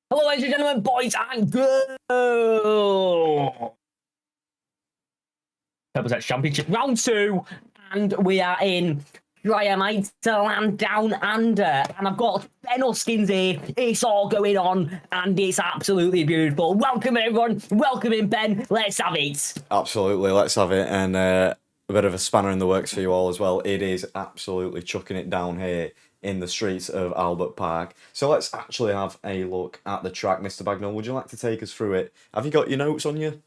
Hello, ladies and gentlemen, boys and girls. Purple Set Championship Round 2, and we are in Land Down Under. And I've got Ben Huskins here. It's all going on, and it's absolutely beautiful. Welcome, everyone. Welcome in, Ben. Let's have it. Absolutely, let's have it. And a bit of a spanner in the works for you all as well. It is absolutely chucking it down here in the streets of Albert Park. So let's actually have a look at the track. Mr. Bagnall, would you like to take us through it? Have you got your notes on you?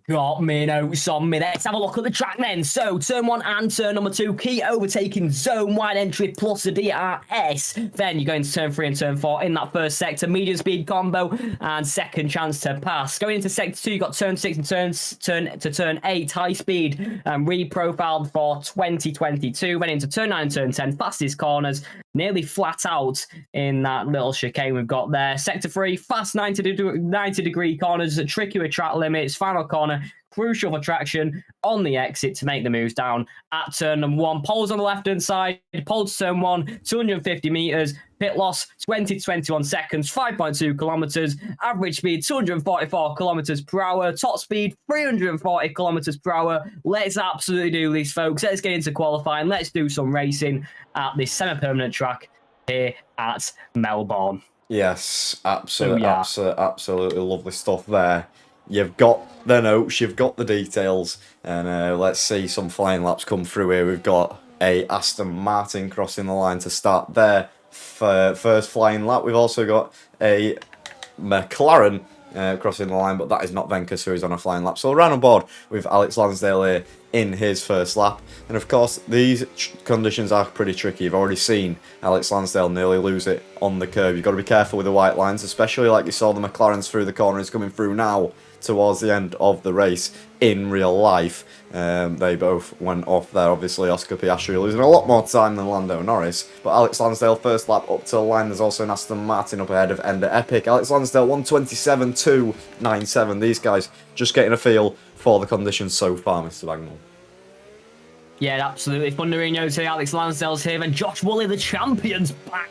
Got me notes on me. Let's have a look at the track then. So, turn 1 and turn number 2, key overtaking zone, wide entry plus the DRS. Then you're going to turn 3 and turn 4 in that first sector, medium speed combo, and second chance to pass. Going into sector 2, you've got turn 6 and turn 8, high speed, and reprofiled for 2022. Then into turn 9 and turn 10, fastest corners, nearly flat out in that little chicane we've got there. Sector 3, fast 90 degree corners, trickier track limits, final corner, crucial for traction on the exit to make the moves down at turn number 1. Poles on the left-hand side, pole to turn 1, 250 metres, pit loss 20 to 21 seconds, 5.2 kilometres, average speed 244 kilometres per hour, top speed 340 kilometres per hour. Let's absolutely do this, folks. Let's get into qualifying. Let's do some racing at this semi-permanent track here at Melbourne. Yes, absolutely lovely stuff there. You've got the notes, you've got the details, and let's see some flying laps come through here. We've got a Aston Martin crossing the line to start their first flying lap. We've also got a McLaren crossing the line, but that is not Venkus, who is on a flying lap. So we're on board with Alex Lansdale here in his first lap. And of course, these conditions are pretty tricky. You've already seen Alex Lansdale nearly lose it on the curve. You've got to be careful with the white lines, especially like you saw the McLarens through the corners coming through now towards the end of the race in real life. They both went off there. Obviously, Oscar Piastri losing a lot more time than Lando Norris. But Alex Lansdale first lap up to the line. There's also an Aston Martin up ahead of Ender Epic. Alex Lansdale 1:27.297. These guys just getting a feel for the conditions so far, Mr. Bagnall. Yeah, absolutely. Thunderino's here, Alex Lansdale's here, and Josh Woolley, the champion's back.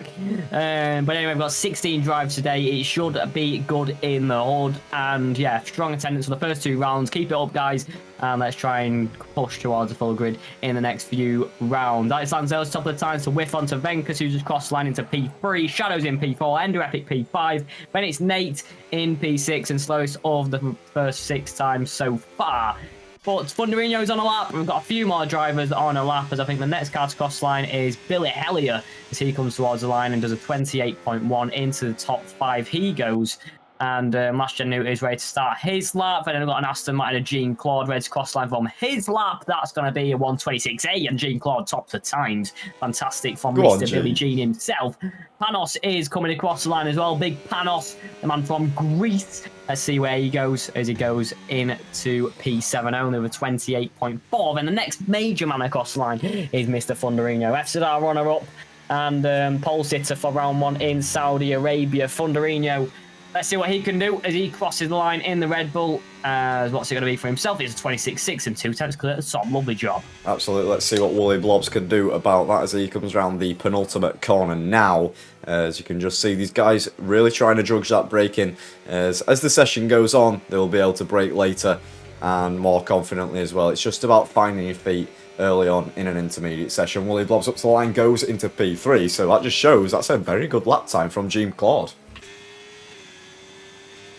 But anyway, we've got 16 drives today. It should be good in the hood. And yeah, strong attendance for the first 2 rounds. Keep it up, guys. And let's try and push towards the full grid in the next few rounds. Alex Lansdale's top of the time to whiff onto Venkus, who's just crossed the line into P3. Shadow's in P4. Ender Epic P5. Then it's Nate in P6, and slowest of the first 6 times so far. But Thunderino's on a lap. We've got a few more drivers on a lap, as I think the next car to cross the line is Billy Hellier, as he comes towards the line and does a 28.1 into the top 5. He goes. And Last Gen Newt is ready to start his lap. And then we've got an Aston Martin and Jean Claude ready to cross the line from his lap. That's going to be a 1:26.8, and Jean Claude tops the times. Fantastic from Mr. Billy Jean himself. Panos is coming across the line as well. Big Panos, the man from Greece. Let's see where he goes as he goes into P7 only with 28.4. And the next major man across the line is Mr. Thunderino. FZR runner-up and pole sitter for round 1 in Saudi Arabia. Thunderino, let's see what he can do as he crosses the line in the Red Bull. What's it going to be for himself? It's a 26.6 and 2 tenths clear. That's a lovely job. Absolutely. Let's see what Woolley Blobs can do about that as he comes around the penultimate corner now. As you can just see, these guys really trying to judge that braking. As the session goes on, they will be able to brake later and more confidently as well. It's just about finding your feet early on in an intermediate session. Woolley Blobs up to the line, goes into P3. So that just shows that's a very good lap time from Jean Claude.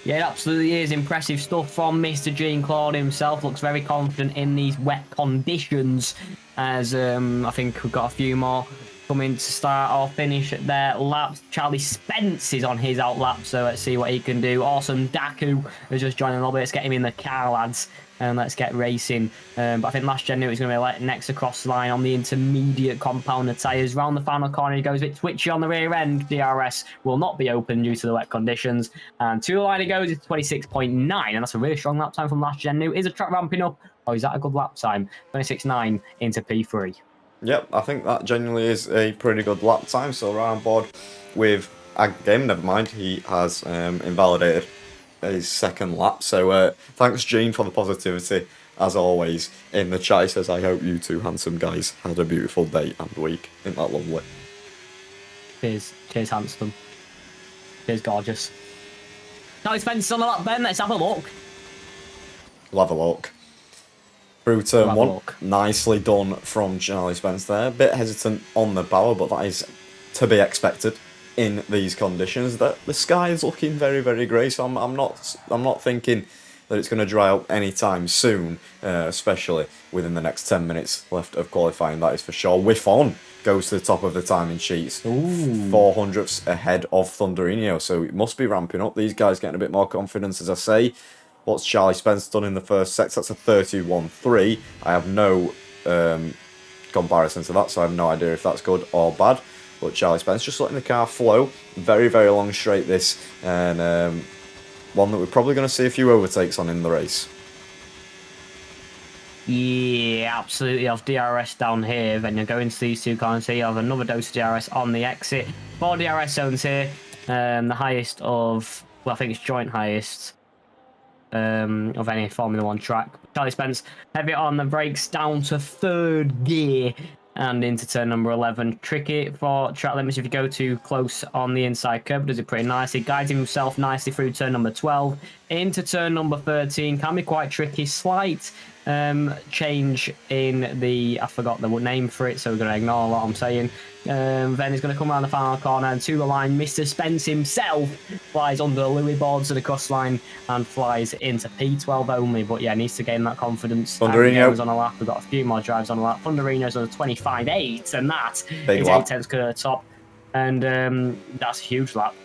Yeah, it absolutely is. Impressive stuff from Mr. Jean Claude himself. Looks very confident in these wet conditions. As I think we've got a few more coming to start or finish their laps. Charlie Spence is on his out lap, so let's see what he can do. Awesome Daku has just joined a little bit. Let's get him in the car, lads. And let's get racing. But I think Last Gen Newt is going to be next across the line on the intermediate compounder tyres. Round the final corner, he goes a bit twitchy on the rear end. DRS will not be open due to the wet conditions. And to the line he goes, it's 26.9. And that's a really strong lap time from Last Gen Newt. Is a track ramping up? Oh, is that a good lap time? 26.9 into P3. Yep, I think that genuinely is a pretty good lap time. So we're on board with Agame. Never mind, he has invalidated his second lap. So thanks, Gene, for the positivity, as always, in the chat. He says, I hope you two handsome guys had a beautiful day and week. Isn't that lovely? Cheers, handsome. It's gorgeous. Charlie Spence on the lap, Ben. Let's have a look. We'll have a look. Through turn one. Nicely done from Charlie Spence there. A bit hesitant on the power, but that is to be expected in these conditions. That the sky is looking very, very grey, so I'm not thinking that it's going to dry up anytime soon, especially within the next 10 minutes left of qualifying, that is for sure. Whiff on goes to the top of the timing sheets. 400ths ahead of Thunderinho, so it must be ramping up. These guys getting a bit more confidence, as I say. What's Charlie Spence done in the first set? That's a 31-3. I have no comparison to that, so I have no idea if that's good or bad. But Charlie Spence just letting the car flow. Very, very long straight this, and one that we're probably going to see a few overtakes on in the race. Yeah, absolutely. Off DRS down here, then you go into these two corners here. You have another dose of DRS on the exit. 4 DRS zones here. The highest of, well, I think it's joint highest of any Formula 1 track. Charlie Spence heavy on the brakes down to 3rd gear and into turn number 11. Tricky for track limits if you go too close on the inside curb. Does it pretty nicely. Guides himself nicely through turn number 12 into turn number 13. Can be quite tricky. Slight change in the, I forgot the name for it, so we're going to ignore what I'm saying. Then he's going to come around the final corner and to the line. Mr. Spence himself flies under the Louis boards to the cross line and flies into P12 only. But yeah, needs to gain that confidence. Thunderinho's on a lap. We've got a few more drives on a lap. Thunderinho's on a 25.8, and that big is lap. 8 tenths to the top. And that's a huge lap.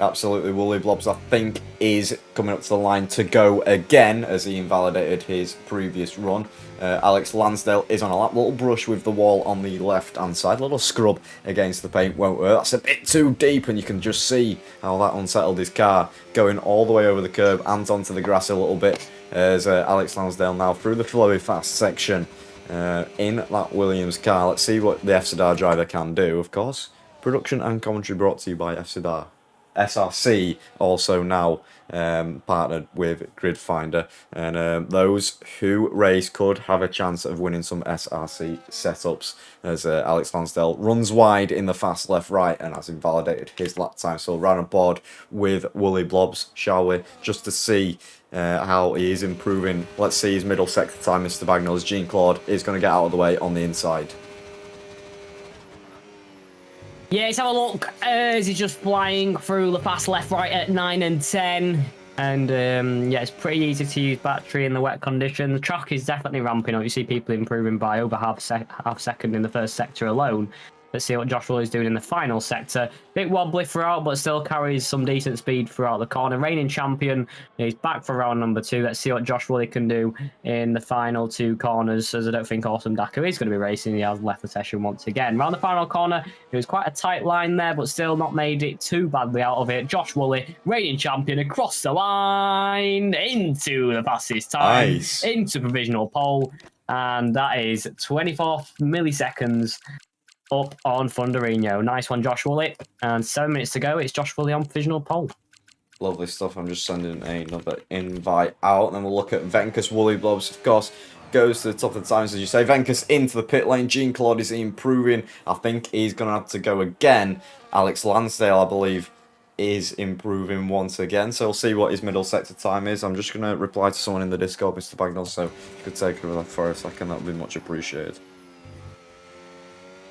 Absolutely. Woolly Blobs, I think, is coming up to the line to go again as he invalidated his previous run. Alex Lansdale is on a lap. Little brush with the wall on the left-hand side. Little scrub against the paint won't work. That's a bit too deep, and you can just see how that unsettled his car, going all the way over the curb and onto the grass a little bit as Alex Lansdale now through the flowy fast section in that Williams car. Let's see what the FCDR driver can do, of course. Production and commentary brought to you by FCDR. SRC also now partnered with Grid Finder, and those who race could have a chance of winning some SRC setups as Alex Lansdale runs wide in the fast left-right and has invalidated his lap time. So round on board with Woolly Blobs, shall we, just to see how he is improving. Let's see his middle sector time, Mr. Bagnall, as Jean-Claude is going to get out of the way on the inside. Yeah, let's have a look as he's just flying through the fast left-right at 9 and 10. And yeah, it's pretty easy to use battery in the wet conditions. The track is definitely ramping up. You see people improving by over half second in the first sector alone. Let's see what Josh Woolley is doing in the final sector. Bit wobbly throughout, but still carries some decent speed throughout the corner. Reigning champion. He's back for round number 2. Let's see what Josh Woolley can do in the final 2 corners, as I don't think Awesome Daka is going to be racing. He has left the session once again. Round the final corner, it was quite a tight line there, but still not made it too badly out of it. Josh Woolley, reigning champion, across the line, into the fastest time, Nice. into provisional pole, and that is 24 milliseconds up on Thunderinho. Nice one, Josh Woolley. And 7 minutes to go. It's Josh Woolley on provisional pole. Lovely stuff. I'm just sending another invite out, and then we'll look at Venkus. Woolly Blobs, of course, goes to the top of the times, as you say. Venkus into the pit lane. Jean-Claude is improving. I think he's going to have to go again. Alex Lansdale, I believe, is improving once again. So we'll see what his middle sector time is. I'm just going to reply to someone in the Discord, Mr. Bagnall, so if you could take over that for a second, that would be much appreciated.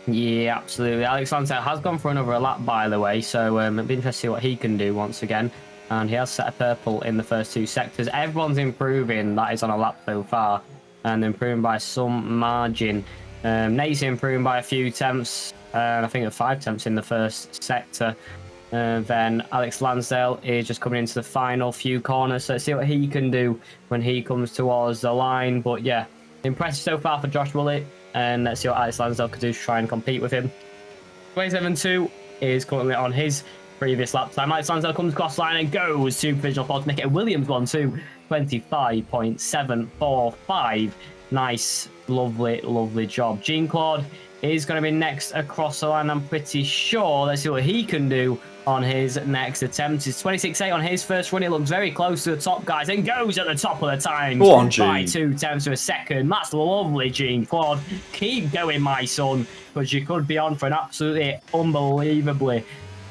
Yeah, absolutely. Alex Lansdale has gone for another lap, by the way, so it'll be interesting to see what he can do once again. And he has set a purple in the first 2 sectors. Everyone's improving. That is on a lap so far, and improving by some margin. Nate's improving by a few tenths. I think 5 tenths in the first sector. Then Alex Lansdale is just coming into the final few corners. So let's see what he can do when he comes towards the line. But yeah, impressive so far for Josh Woolley. And let's see what Alex Lansdale could do to try and compete with him. 27.2 is currently on his previous lap time. Alex Lansdale comes across line and goes to provisional pole to make it a Williams 1-2. 25.745. Nice, lovely job. Jean-Claude is going to be next across the line, I'm pretty sure. Let's see what he can do on his next attempt. It's 26.8 on his first run. It looks very close to the top, guys, and goes at the top of the times by 2 tenths to a second. That's lovely, Jean-Claude. Keep going, my son, because you could be on for an absolutely unbelievably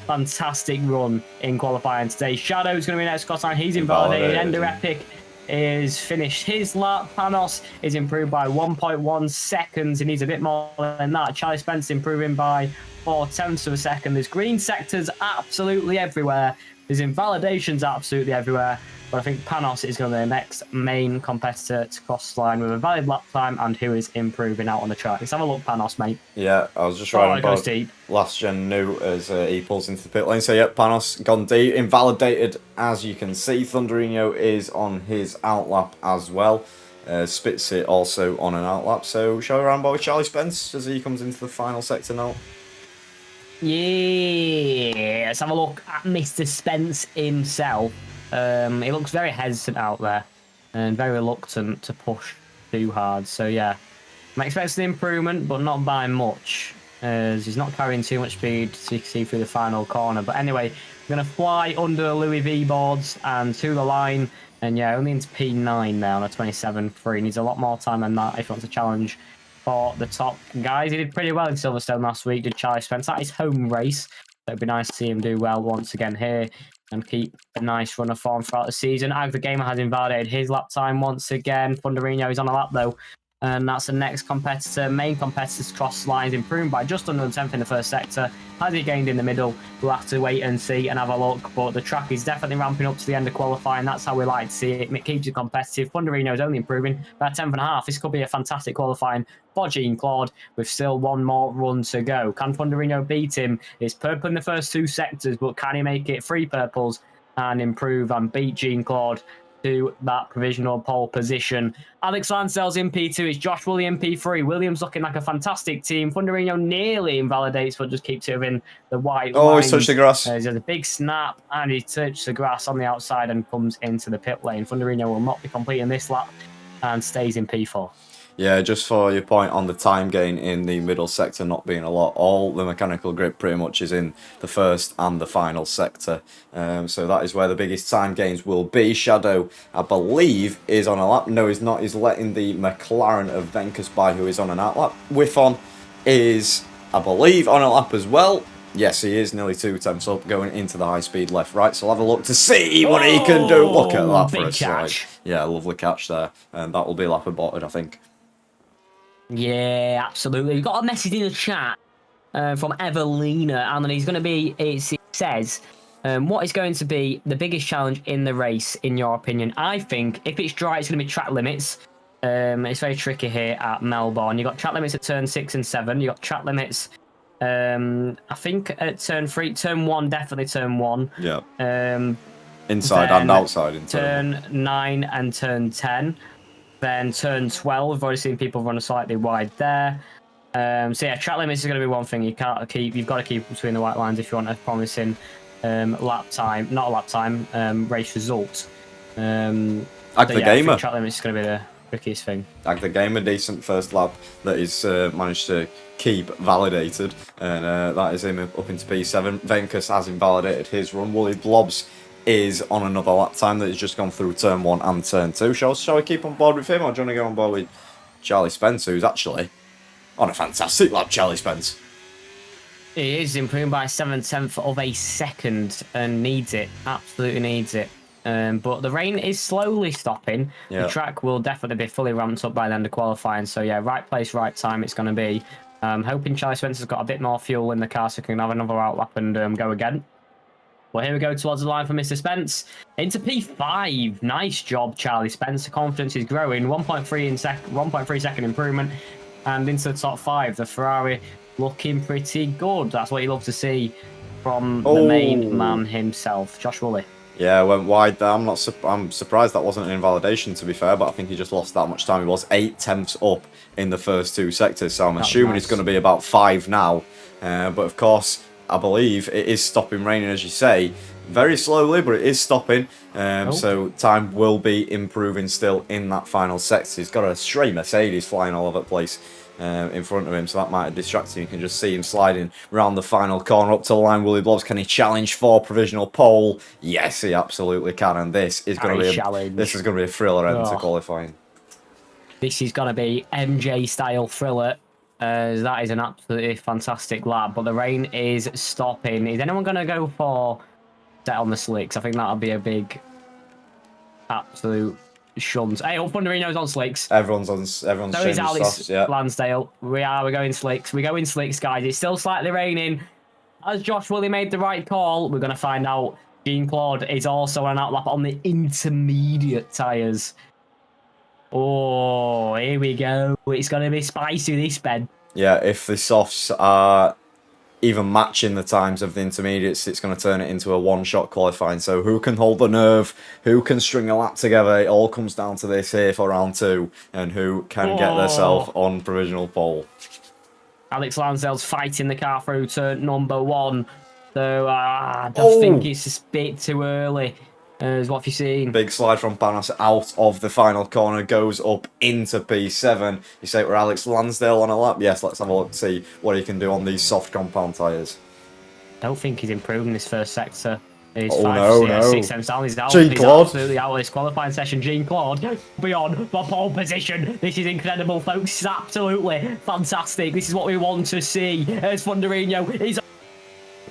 fantastic run in qualifying today. Shadow's going to be next cross line. He's invalidated. Ender Epic is finished his lap. Panos is improved by 1.1 seconds. He needs a bit more than that. Charlie Spence improving by 0.4 of a second. There's green sectors absolutely everywhere. There's invalidations absolutely everywhere. But I think Panos is going to be the next main competitor to cross the line with a valid lap time and who is improving out on the track. Let's have a look, Panos, mate. Yeah, I was just writing about last gen new as he pulls into the pit lane. So, yeah, Panos gone deep, invalidated, as you can see. Thunderino is on his outlap as well. Spitzy also on an outlap. So, show around by Charlie Spence as he comes into the final sector now. Yeah, let's have a look at Mr. Spence himself. He looks very hesitant out there and very reluctant to push too hard. So, yeah, I'm expecting improvement, but not by much, as he's not carrying too much speed to see through the final corner. But anyway, we're going to fly under the Louis V boards and to the line. And, yeah, only into P9 now on a 27.3. Needs a lot more time than that if he wants to challenge for the top guys. He did pretty well in Silverstone last week, did Charlie Spence. That is home race. So it'd be nice to see him do well once again here and keep a nice run of form throughout the season. Ag the Gamer has invalidated his lap time once again. Thunderino is on a lap though. And that's the next competitor. Main competitor's cross lines improved by just under the 10th in the first sector. Has he gained in the middle? We'll have to wait and see and have a look. But the track is definitely ramping up to the end of qualifying. That's how we like to see it. It keeps it competitive. Thunderino is only improving by a 10th and a half. This could be a fantastic qualifying for Jean-Claude with still one more run to go. Can Thunderino beat him? It's purple in the first two sectors, but can he make it 3 purples and improve and beat Jean-Claude to that provisional pole position? Alex Lansdale's in P2, it's Josh Woolley in P3. Williams looking like a fantastic team. Thunderino nearly invalidates, but just keeps it within the white lines. He's touched the grass. There's a big snap, and he touched the grass on the outside and comes into the pit lane. Thunderino will not be completing this lap and stays in P4. Yeah, just for your point on the time gain in the middle sector not being a lot, all the mechanical grip pretty much is in the first and the final sector. So that is where the biggest time gains will be. Shadow, I believe, is on a lap. No, he's not. He's letting the McLaren of Venkus by, who is on an outlap. Wiffon is, I believe, on a lap as well. Yes, he is nearly 2 attempts up, going into the high-speed left-right. So we'll have a look to see what he can do. Look at that for a catch. Yeah, lovely catch there. And that will be lap aborted, I think. Yeah, absolutely. We've got a message in the chat from Evelina, and he's going to be, it says, what is going to be the biggest challenge in the race, in your opinion? I think if it's dry, it's going to be track limits. It's very tricky here at Melbourne. You've got track limits at turn 6 and 7. You've got track limits, I think, at turn 3. Turn 1, definitely turn 1. Yeah. Inside and outside. In turn 9 and turn 10. Then turn 12, we've already seen people run slightly wide there. So yeah, track limits is going to be one thing you've got to keep between the white lines if you want a promising lap time, not a lap time, race result. The Gamer. Track limits is going to be the trickiest thing. The Gamer, decent first lap that he's managed to keep validated, and that is him up into P7. Venkus has invalidated his run. Wooly Blobs is on another lap time that has just gone through turn 1 and turn 2. Shall we keep on board with him, or do you want to go on board with Charlie Spence, who's actually on a fantastic lap? Charlie Spence. He is improving by 7/10 of a second and needs it, absolutely needs it. But the rain is slowly stopping. Yeah. The track will definitely be fully ramped up by the end of qualifying. So yeah, right place, right time it's going to be. Hoping Charlie Spencer's got a bit more fuel in the car so he can have another outlap and go again. Well, here we go towards the line for Mr. Spence. Into P5. Nice job, Charlie Spence. The confidence is growing. 1.3 second improvement. And into the top 5. The Ferrari looking pretty good. That's what you love to see from the main man himself, Josh Woolley. Yeah, went wide there. I'm surprised that wasn't an invalidation, to be fair, but I think he just lost that much time. He was 8 tenths up in the first 2 sectors, so I'm assuming it's going to be about 5 now. But of course, I believe it is stopping raining, as you say, very slowly, but it is stopping. So time will be improving still in that final sector. He's got a stray Mercedes flying all over the place in front of him, so that might have distracted him. You can just see him sliding around the final corner up to the line. Wooly Blobs, can he challenge for provisional pole? Yes, he absolutely can, and this is going to be a thriller end to qualifying. This is going to be MJ style thriller. That is an absolutely fantastic lap, but the rain is stopping. Is anyone going to go for set on the slicks? I think that'll be a big absolute shunt. Hey, Thunderino's on slicks. Everyone's So changed is Alex softs, yeah. Lansdale. We're going slicks. We're going slicks, guys. It's still slightly raining. Has Josh Woolley made the right call? We're going to find out. Jean-Claude is also on an outlap on the intermediate tyres. Oh, here we go. It's going to be spicy, this bed. Yeah, if the softs are even matching the times of the intermediates, it's going to turn it into a one-shot qualifying. So who can hold the nerve? Who can string a lap together? It all comes down to this here for round 2. And who can get themselves on provisional pole. Alex Lansdale's fighting the car through to number 1. So I just think it's a bit too early. What have you seen? Big slide from Panos out of the final corner, goes up into P7. You say we're Alex Lansdale on a lap? Yes, let's have a look, see what he can do on these soft compound tyres. I don't think he's improving this first sector. He's 6 tenths down. He's out. Jean-Claude. He's absolutely out of this qualifying session. Jean-Claude beyond for pole position. This is incredible, folks. This is absolutely fantastic. This is what we want to see. As Thunderino is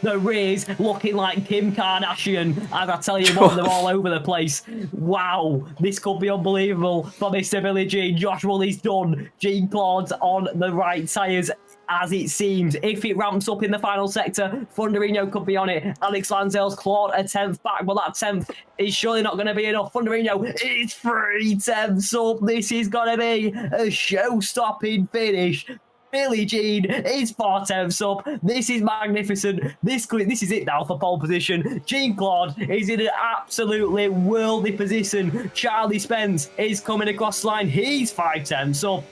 the rears looking like Kim Kardashian. As I tell you what, they're all over the place. Wow, this could be unbelievable for Mr. Billie Jean. Josh Woolley's done. Jean-Claude's on the right tyres, as it seems. If it ramps up in the final sector, Thunderino could be on it. Alex Lansdale's clawed a 10th back, but that 10th is surely not going to be enough. Thunderino is 3 tenths up. This is going to be a show-stopping finish. Billie Jean is 4 tenths up. This is magnificent. This is it now for pole position. Jean-Claude is in an absolutely worldly position. Charlie Spence is coming across the line. He's 5 tenths up.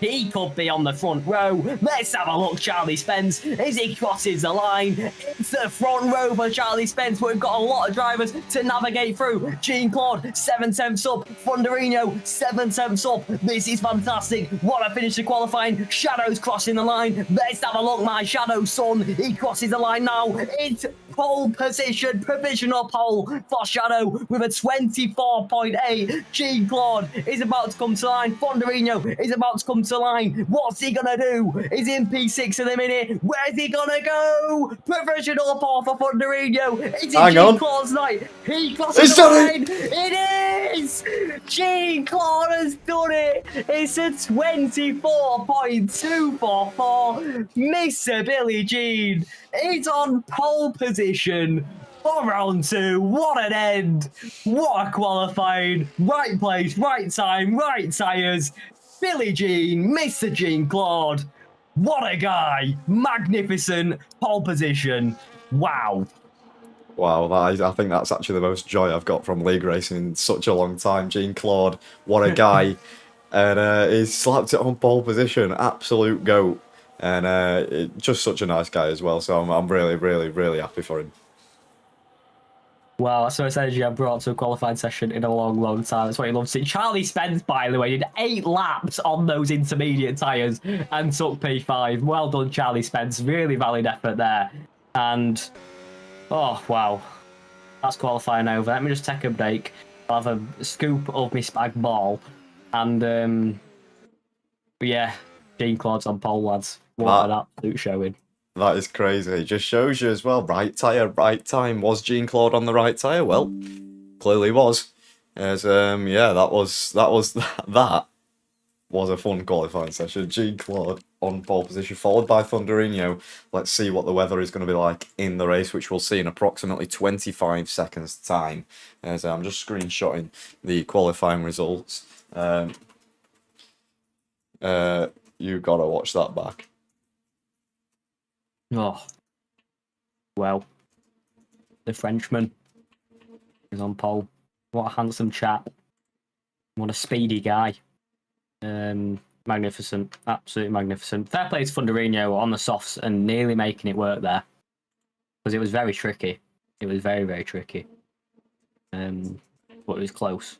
He could be on the front row. Let's have a look, Charlie Spence, as he crosses the line. It's the front row for Charlie Spence, but we've got a lot of drivers to navigate through. Jean-Claude, 7 tenths up. Thunderino, 7 tenths up. This is fantastic. What a finish to qualifying. Shadow's crossing the line. Let's have a look, my Shadow son. He crosses the line now. It's pole position, provisional pole for Shadow with a 24.8. Jean-Claude is about to come to line. Thunderino is about to come to line. What's he gonna do? He's in P6 in a minute. Where's he gonna go? Provisional pole for Thunderino. It's in Jean-Claude's night. He crosses the line. It is! Jean-Claude has done it. It's a 24.244. Mr. Billie Jean is on pole position for round 2. What an end. What a qualifying. Right place, right time, right tyres. Billie Jean, Mr. Jean-Claude. What a guy. Magnificent pole position. Wow. Wow, I think that's actually the most joy I've got from league racing in such a long time. Jean-Claude, what a guy. And he's slapped it on pole position. Absolute GOAT. And just such a nice guy as well. So I'm really, really, really happy for him. Well, that's the most energy I've brought to a qualifying session in a long, long time. That's what you love to see. Charlie Spence, by the way, did 8 laps on those intermediate tyres and took P5. Well done, Charlie Spence. Really valid effort there. And, oh, wow. That's qualifying over. Let me just take a break. I'll have a scoop of my spag ball. And, yeah, Jean-Claude's on pole, lads. What an absolute showing. That is crazy. It just shows you as well. Right tyre, right time. Was Jean-Claude on the right tyre? Well, clearly was. As yeah, that was a fun qualifying session. Jean-Claude on pole position, followed by Thunderino. Let's see what the weather is going to be like in the race, which we'll see in approximately 25 seconds time. As I'm just screenshotting the qualifying results. You gotta watch that back. Oh, well, the Frenchman is on pole. What a handsome chap. What a speedy guy. Magnificent. Absolutely magnificent. Fair play to Thunderino on the softs and nearly making it work there. Because it was very tricky. It was very, very tricky. But it was close.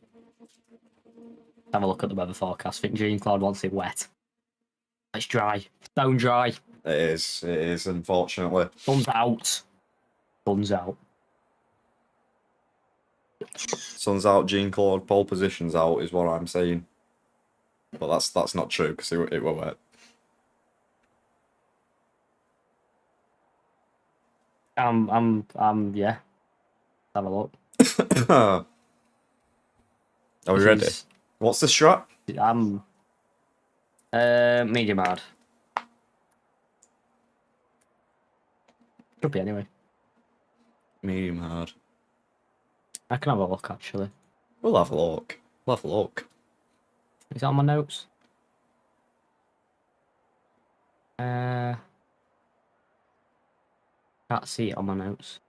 Have a look at the weather forecast. I think Jean-Claude wants it wet. It's dry. Stone dry. It is, unfortunately. Thumbs out. Thumbs out. Sun's out, Jean-Claude, pole position's out is what I'm saying. But that's not true, because it were wet. Yeah. Have a look. Are we ready? What's the strat? I'm medium hard. Should be anyway. Medium hard. I can have a look actually. We'll have a look. We'll have a look. Is that on my notes? Can't see it on my notes.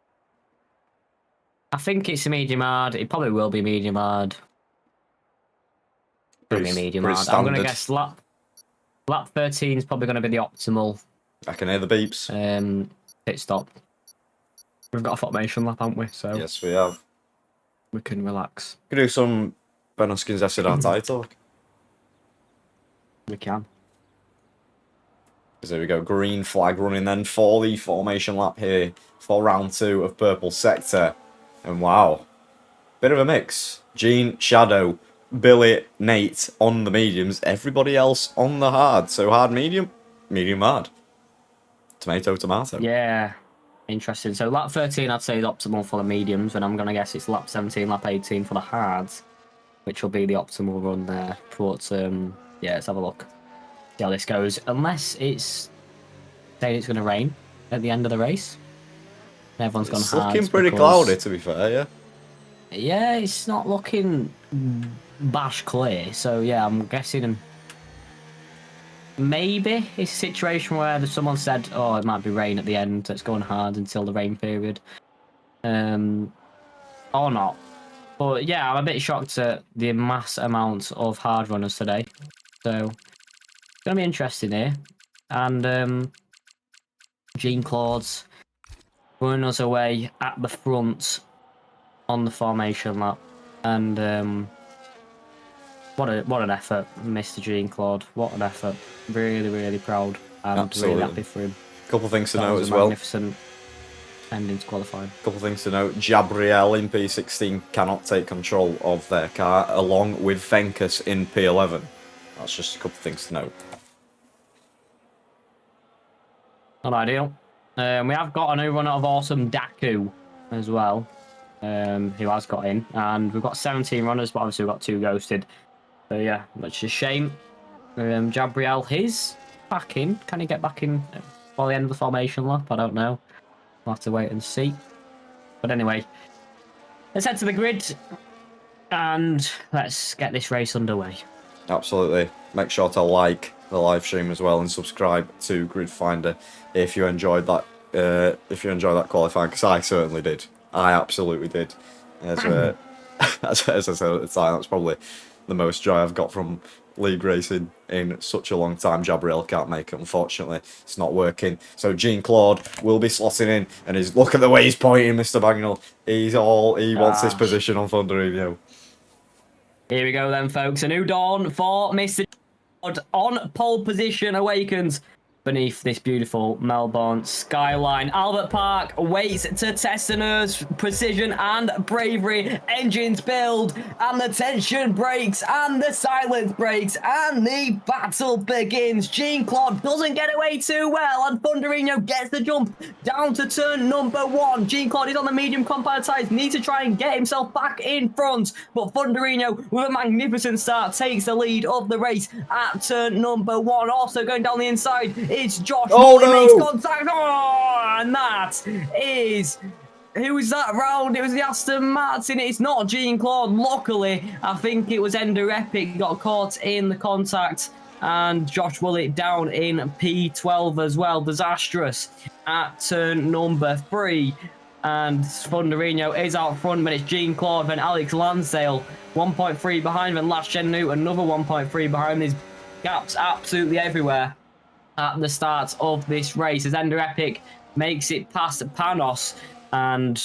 I think it's a medium hard. It probably will be medium hard. Pretty medium hard. Standard. I'm gonna guess lap 13 is probably gonna be the optimal. I can hear the beeps. Pit stop. We've got a formation lap, haven't we? So Yes, we have. we can relax. We can do some Ben Hoskins SNR talk. We can. So there we go. Green flag running then for the formation lap here for round 2 of Purple Sector. And wow, bit of a mix. Gene, Shadow, Billy, Nate on the mediums. Everybody else on the hard. So hard, medium, medium hard. Tomato, tomato. Yeah, interesting. So lap 13 I'd say is optimal for the mediums, and I'm going to guess it's lap 17, lap 18 for the hards, which will be the optimal run there. But yeah, let's have a look. See how this goes. Unless it's saying it's going to rain at the end of the race. Everyone's gone hard. It's looking pretty cloudy, to be fair, yeah. Yeah, it's not looking bash clear. So yeah, I'm guessing maybe it's a situation where someone said, "Oh, it might be rain at the end. So it's going hard until the rain period," or not. But yeah, I'm a bit shocked at the mass amount of hard runners today. So it's gonna be interesting here. And Jean Claude's running us away at the front on the formation lap, and what an effort, Mr. Jean Claude. What an effort. Really, really proud and Absolutely. really happy for him. Couple things to That note was as a well. magnificent ending to qualifying. Couple things to note. Jabriel in P16 cannot take control of their car, along with Venkus in P11. That's just a couple things to note. Not ideal. We have got a new runner of awesome Daku as well, who has got in. And we've got 17 runners, but obviously we've got 2 ghosted. So yeah, much a shame. Jabriel, he's back in. Can he get back in by the end of the formation lap? I don't know. We'll have to wait and see. But anyway, let's head to the grid and let's get this race underway. Absolutely. Make sure to like the live stream as well and subscribe to Grid Finder if you enjoyed that. If you enjoyed that qualifying, because I certainly did. I absolutely did. As I said at the time, that's probably the most joy I've got from league racing in such a long time. Jabriel can't make it, unfortunately. It's not working. So Jean Claude will be slotting in, and look at the way he's pointing, Mr. Bagnall. He wants this position on Thunderino. Here we go then, folks. A new dawn for Mr. Claude on pole position awakens beneath this beautiful Melbourne skyline. Albert Park waits to test the nerves, precision and bravery. Engines build and the tension breaks and the silence breaks and the battle begins. Jean Claude doesn't get away too well and Thunderino gets the jump down to turn number 1. Jean Claude is on the medium compound tyres, needs to try and get himself back in front, but Thunderino with a magnificent start takes the lead of the race at turn number 1. Also going down the inside, it's Josh. Oh no! Makes contact. Oh, and that is. Who was that round? It was the Aston Martin. It's not Jean Claude. Luckily, I think it was Ender Epic got caught in the contact, and Josh Willett down in P12 as well. Disastrous at turn number 3. And Thunderino is out front, but it's Jean Claude, then Alex Lansdale 1.3 behind, then Last Gen New another 1.3 behind. There's gaps absolutely everywhere at the start of this race as Ender Epic makes it past Panos, and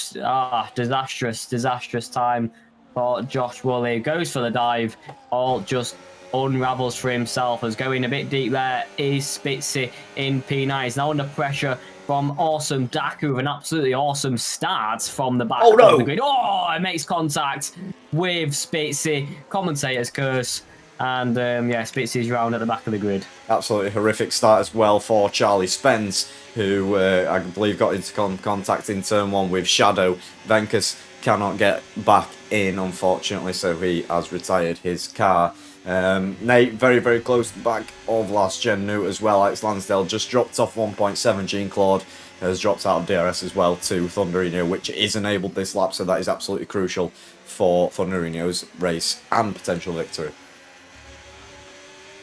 disastrous time for Josh Woolley. Goes for the dive, all just unravels for himself as going a bit deep there is Spitzy in P9. He's now under pressure from awesome Daku with an absolutely awesome start from the back of the grid. Oh, it makes contact with Spitzy. Commentator's curse. and yeah, spits his round at the back of the grid. Absolutely horrific start as well for Charlie Spence, who I believe got into contact in turn 1 with Shadow. Venkus cannot get back in, unfortunately, so he has retired his car. Nate, very, very close to the back of last gen Newt as well. Alex Lansdale just dropped off 1.7. Jean Claude has dropped out of DRS as well to Thunderino, which is enabled this lap, so that is absolutely crucial for Thunderino's race and potential victory.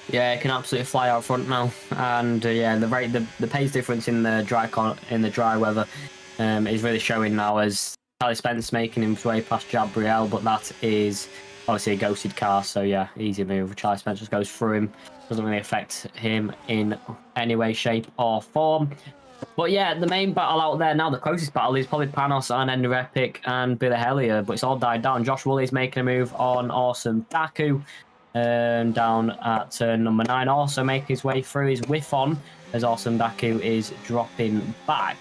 Yeah, it can absolutely fly out front now, and yeah, the pace difference in the dry weather is really showing now, as Charlie Spence making his way past Gabriel, but that is obviously a ghosted car, so yeah, easy move. Charlie Spence just goes through him, doesn't really affect him in any way, shape, or form. But yeah, the main battle out there now, the closest battle is probably Panos and Ender Epic and Billy Hellier, but it's all died down. Josh Woolley's making a move on Awesome Daku. Down at turn number 9, also making his way through his whiff on as Awesome Daku is dropping back.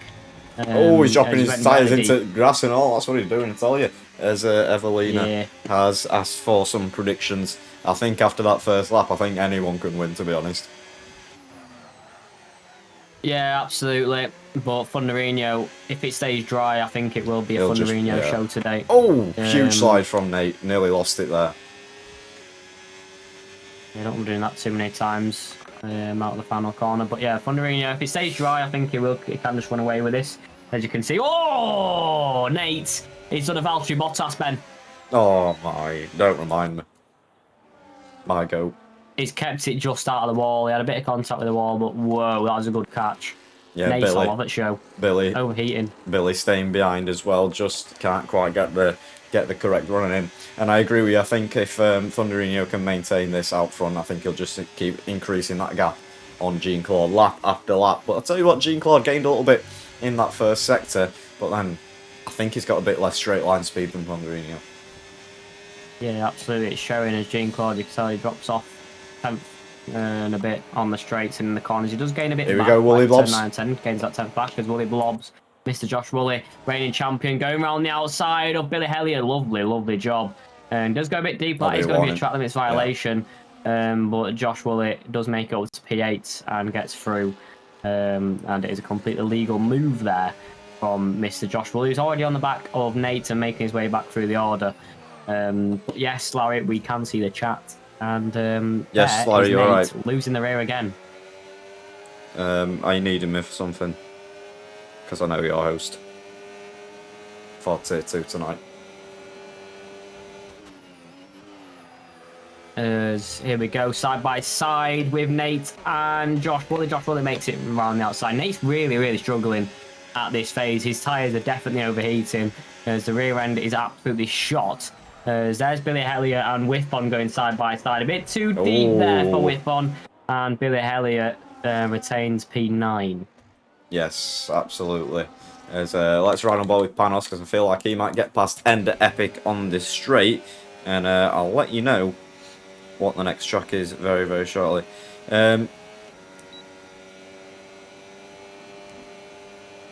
He's dropping his tyres into grass and all. That's what he's doing, I tell you. As Evelina has asked for some predictions. I think after that first lap, I think anyone could win, to be honest. Yeah, absolutely. But Thunderino, if it stays dry, I think it will be a Thunderino show today. Oh, huge slide from Nate. Nearly lost it there. I don't want doing that too many times out of the final corner. But yeah, Thunderino, if it stays dry, I think he can just run away with this. As you can see. Oh, Nate! He's done a Valtteri Bottas, Ben. Oh, my. Don't remind me. My goat. He's kept it just out of the wall. He had a bit of contact with the wall, but whoa, that was a good catch. Yeah, Nate's Billy. off at show. Billy. Overheating. Billy staying behind as well. Just can't quite get the correct running in. And I agree with you. I think if Thunderino can maintain this out front, I think he'll just keep increasing that gap on Jean Claude lap after lap. But I'll tell you what, Jean Claude gained a little bit in that first sector, but then I think he's got a bit less straight line speed than Thunderino. Yeah, absolutely. It's showing as Jean Claude. You can tell he drops off 10th and a bit on the straights and in the corners. He does gain a bit Here back. We go, Woolley Blobs. 9-10, gains that 10th back as Woolley Blobs. Mr. Josh Woolley, reigning champion, going around the outside of Billy Hellier. Lovely, lovely job. And does go a bit deep. That is going to be a track limits violation. Yeah. But Josh Woolley does make it up to P8 and gets through. And it is a completely legal move there from Mr. Josh Woolley, who's already on the back of Nate and making his way back through the order. But yes, Larry, we can see the chat. And yes, Larry, you're right. Losing the rear again. Are you needing me for something? Because I know you're host for Tier 2 tonight. Here we go, side by side with Nate and Josh Woolley. Josh Woolley makes it around the outside. Nate's really, really struggling at this phase. His tyres are definitely overheating as the rear end is absolutely shot. There's Billy Hellier and Whiffon going side by side. A bit too deep there for Whiffon, and Billy Hellier retains P9. Yes, absolutely. Let's ride on board with Panos, because I feel like he might get past Ender Epic on this straight, and I'll let you know what the next track is very, very shortly.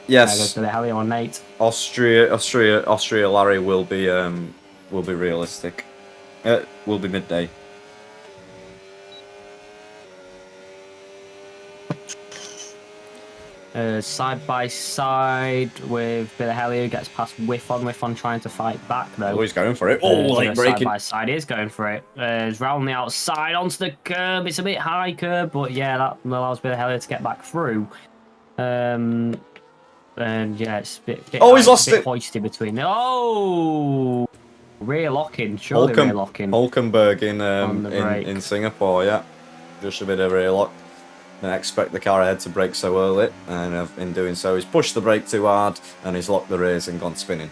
Yes, Billy Hellier on Nate. Austria. Larry will be realistic. Will be midday. Side by side with Billy Hellier, gets past Whiffon trying to fight back though. Oh, he's going for it. Late braking. Side by side, he is going for it. He's round the outside onto the curb. It's a bit high curb, but yeah, that allows Billy Hellier to get back through. And yeah, it's a bit he's lost it. Hoisty between. Oh, rear locking, surely rear locking. Hulkenberg in Singapore, yeah, just a bit of rear lock. Didn't expect the car ahead to brake so early, and in doing so, he's pushed the brake too hard and he's locked the rears and gone spinning.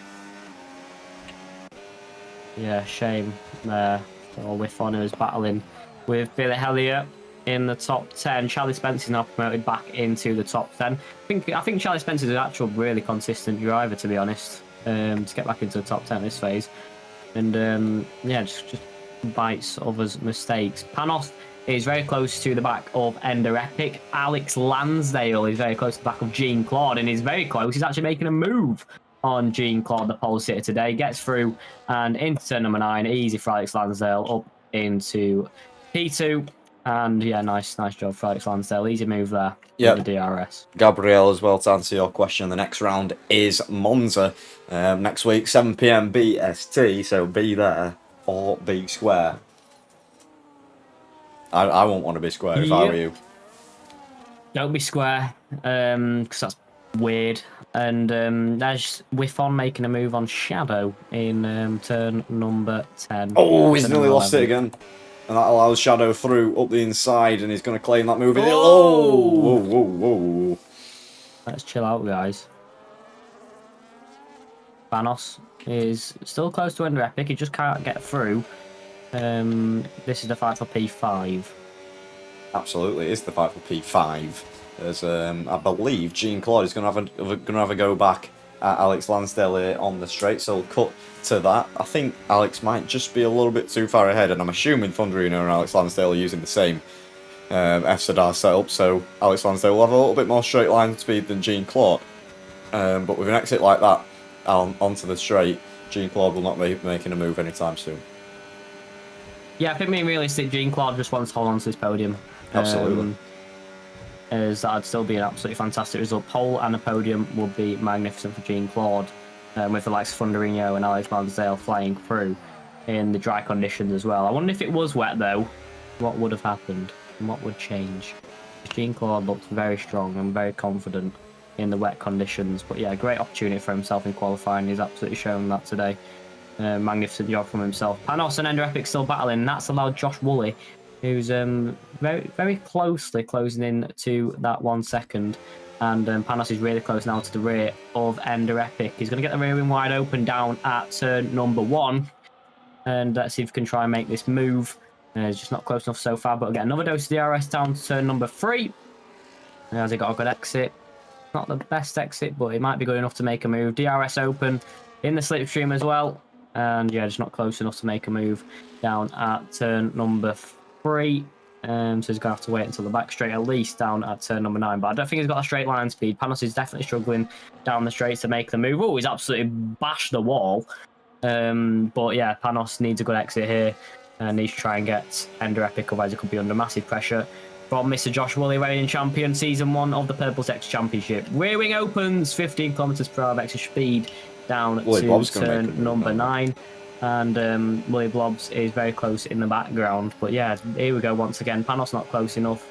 Yeah, shame there for Whiffon, who is battling with Billy Hellier in the top 10. Charlie Spence is now promoted back into the top 10. I think Charlie Spence is an actual really consistent driver, to be honest, to get back into the top 10 this phase. And yeah, just bites others' mistakes. Panos is very close to the back of Ender Epic. Alex Lansdale is very close to the back of Jean Claude, and he's very close. He's actually making a move on Jean Claude, the pole sitter today. Gets through and into turn number 9. Easy for Alex Lansdale up into P2. And yeah, nice job for Alex Lansdale. Easy move there with the DRS. Gabrielle, as well, to answer your question, the next round is Monza next week, 7 p.m. BST. So be there or be square. I won't want to be square if I were you. Don't be square, because that's weird. And there's Wifon making a move on Shadow in turn number 10. Oh, he's nearly lost it again. And that allows Shadow through up the inside, and he's going to claim that move. Oh! Whoa. Let's chill out, guys. Thanos is still close to Ender Epic. He just can't get through. This is the fight for P5. Absolutely, it's the fight for P5. As I believe Jean-Claude is going to have a go back at Alex Lansdale here on the straight, so we'll cut to that. I think Alex might just be a little bit too far ahead, and I'm assuming Thunderino and Alex Lansdale are using the same F-Sadar setup, so Alex Lansdale will have a little bit more straight line speed than Jean-Claude. But with an exit like that onto the straight, Jean-Claude will not be making a move anytime soon. Yeah, I think being realistic, Jean-Claude just wants to hold on to this podium. Absolutely. As that'd still be an absolutely fantastic result. Pole and a podium would be magnificent for Jean-Claude, with the likes of Thunderino and Alex Lansdale flying through in the dry conditions as well. I wonder if it was wet though, what would have happened and what would change. Jean-Claude looked very strong and very confident in the wet conditions, but yeah, great opportunity for himself in qualifying. He's absolutely shown that today. Magnificent job from himself. Panos and Ender Epic still battling. That's allowed Josh Woolley, who's very closely closing in to that 1 second. And Panos is really close now to the rear of Ender Epic. He's going to get the rear wing wide open down at turn number 1. And let's see if he can try and make this move. He's just not close enough so far, but get another dose of DRS down to turn number 3. Has he got a good exit? Not the best exit, but it might be good enough to make a move. DRS open in the slipstream as well. And yeah, just not close enough to make a move down at turn number 3. So he's going to have to wait until the back straight, at least down at turn number 9. But I don't think he's got a straight line speed. Panos is definitely struggling down the straights to make the move. Oh, he's absolutely bashed the wall. But yeah, Panos needs a good exit here and needs to try and get Ender Epic, otherwise it could be under massive pressure from Mr. Josh Woolley, reigning champion, season 1 of the Purple Sex Championship. Rear wing opens, 15 kilometers per hour extra speed down to turn number 9. And Willie Blobs is very close in the background. But yeah, here we go once again. Panos not close enough.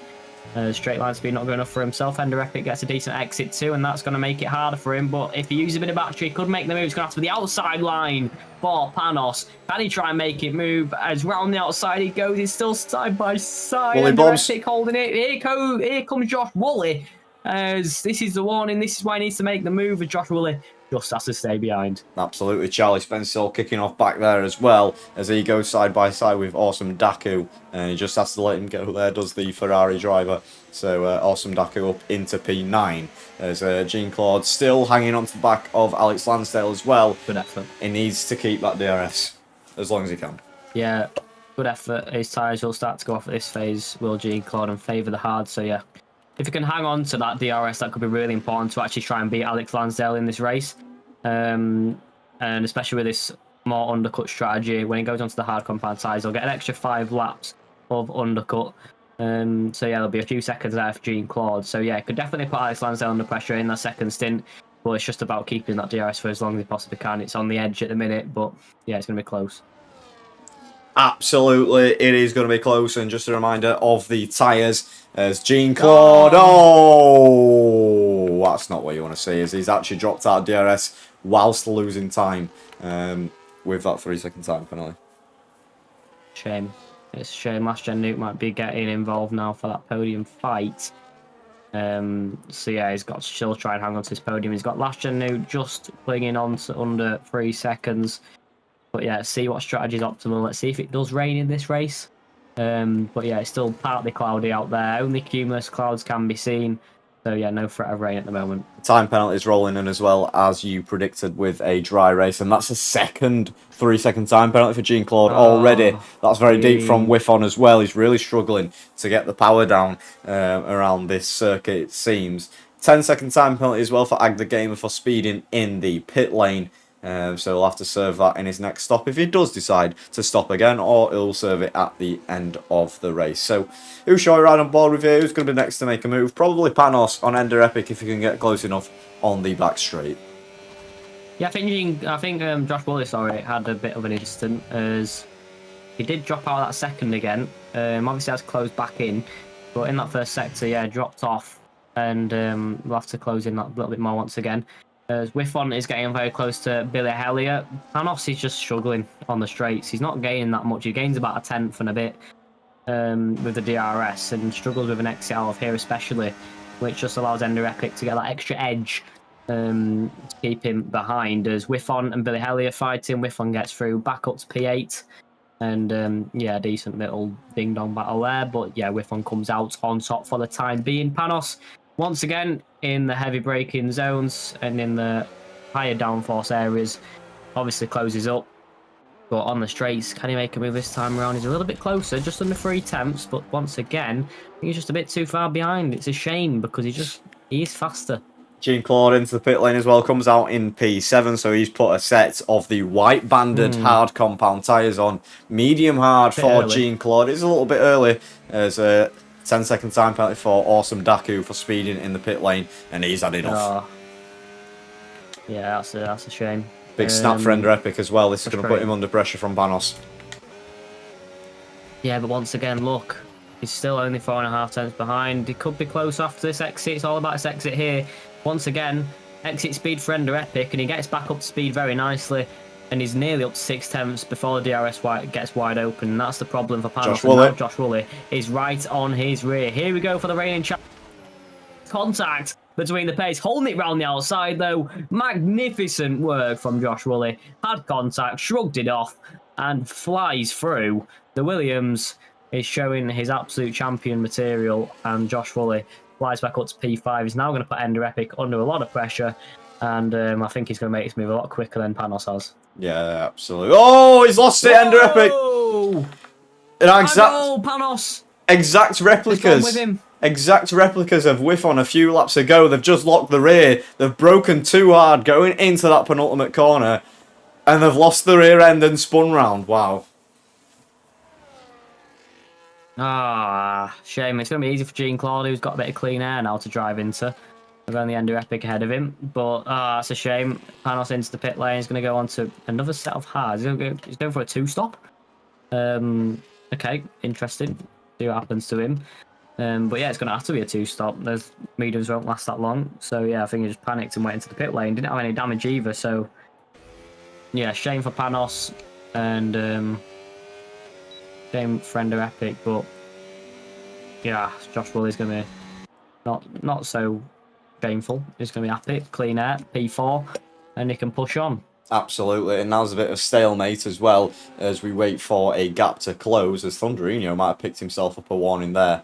Straight line speed not good enough for himself. Ender Epic gets a decent exit too, and that's going to make it harder for him. But if he uses a bit of battery, he could make the move. It's going to have to be the outside line for Panos. Can he try and make it move? As round the outside he goes. He's still side by side. Ender Epic holding it. Here comes Josh Woolley. As this is the warning. This is why he needs to make the move. With Josh Woolley just has to stay behind. Absolutely. Charlie Spencer kicking off back there as well as he goes side by side with Awesome Daku, and he just has to let him go there, does the Ferrari driver. So Awesome Daku up into P9 as Jean-Claude still hanging on to the back of Alex Lansdale as well. Good effort. He needs to keep that DRS as long as he can. Yeah, good effort. His tyres will start to go off at this phase, will Jean-Claude, and favour the hard. So yeah, if he can hang on to that DRS, that could be really important to actually try and beat Alex Lansdale in this race. And especially with this more undercut strategy, when he goes onto the hard compound tyres, he'll get an extra 5 laps of undercut. So yeah, there'll be a few seconds there for Jean-Claude. So yeah, could definitely put Alex Lansdale under pressure in that second stint. But it's just about keeping that DRS for as long as he possibly can. It's on the edge at the minute, but yeah, it's going to be close. Absolutely, it is going to be close. And just a reminder of the tyres as Jean-Claude. Oh, that's not what you want to see. As he's actually dropped out of DRS whilst losing time with that 3-second time penalty. Shame. It's a shame. Last Gen Nuke might be getting involved now for that podium fight. So yeah, he's got to still try and hang on to his podium. He's got Last Gen Nuke just clinging on to under 3 seconds. But yeah, see what strategy is optimal. Let's see if it does rain in this race. But yeah, it's still partly cloudy out there. Only cumulus clouds can be seen. So yeah, no threat of rain at the moment. Time penalties rolling in as well, as you predicted with a dry race. And that's a second 3-second time penalty for Jean-Claude already. That's very deep from Wifon as well. He's really struggling to get the power down around this circuit, it seems. 10-second time penalty as well for Ag the Gamer for speeding in the pit lane. So he'll have to serve that in his next stop if he does decide to stop again, or he'll serve it at the end of the race. So who shall I ride on board with here? Who's going to be next to make a move? Probably Panos on Ender Epic if he can get close enough on the back straight. Yeah, I think Josh Woolley, had a bit of an instant as he did drop out that second again. Obviously has closed back in, but in that first sector, yeah, dropped off, and we'll have to close in that a little bit more once again. As Wiffon is getting very close to Billy Hellier. Panos is just struggling on the straights. He's not gaining that much. He gains about a tenth and a bit with the DRS, and struggles with an exit out of here especially, which just allows Ender Epic to get that extra edge to keep him behind. As Wiffon and Billy Hellier fighting, Wiffon gets through back up to P8. And yeah, decent little ding-dong battle there. But yeah, Wiffon comes out on top for the time being. Panos, once again, in the heavy braking zones and in the higher downforce areas, obviously closes up. But on the straights, can he make a move this time around? He's a little bit closer, just under 3 tenths. But once again, I think he's just a bit too far behind. It's a shame because he is faster. Jean-Claude into the pit lane as well, comes out in P7, so he's put a set of the white-banded hard compound tyres on. Medium hard for Jean-Claude. It's a little bit early. There's a 10-second time penalty for Awesome Daku for speeding in the pit lane, and he's had enough. Oh. Yeah, that's a shame. Big snap for Ender Epic as well. This is going to put him under pressure from Panos. Yeah, but once again, look, he's still only 4.5 tenths behind. He could be close after this exit. It's all about this exit here. Once again, exit speed for Ender Epic, and he gets back up to speed very nicely, and he's nearly up to 6 tenths before the DRS gets wide open. And that's the problem for Panos. Josh Woolley is right on his rear. Here we go for the reigning champion. Contact between the pace, holding it round the outside though. Magnificent work from Josh Woolley. Had contact, shrugged it off, and flies through. The Williams is showing his absolute champion material, and Josh Woolley flies back up to P5. He's now going to put Ender Epic under a lot of pressure, and I think he's going to make this move a lot quicker than Panos has. Yeah, absolutely. Oh, he's lost it, Ender Epic! Panos! Exact replicas. With him. Exact replicas of Wiffon a few laps ago. They've just locked the rear. They've broken too hard going into that penultimate corner, and they've lost the rear end and spun round. Wow. Shame. It's going to be easy for Jean-Claude, who's got a bit of clean air now to drive into. We've only Ender Epic ahead of him, but that's a shame. Panos into the pit lane. He's going to go on to another set of hards. He's going for a 2-stop. Okay, interesting. See what happens to him. But yeah, it's going to have to be a 2-stop. Those mediums won't last that long. So yeah, I think he just panicked and went into the pit lane. Didn't have any damage either. So yeah, shame for Panos and shame for Ender Epic. But yeah, Josh Woolley's going to be not so shameful. He's going to be happy. Clean air, P4, and he can push on. Absolutely, and now's a bit of stalemate as well as we wait for a gap to close, as Thunderino might have picked himself up a warning there.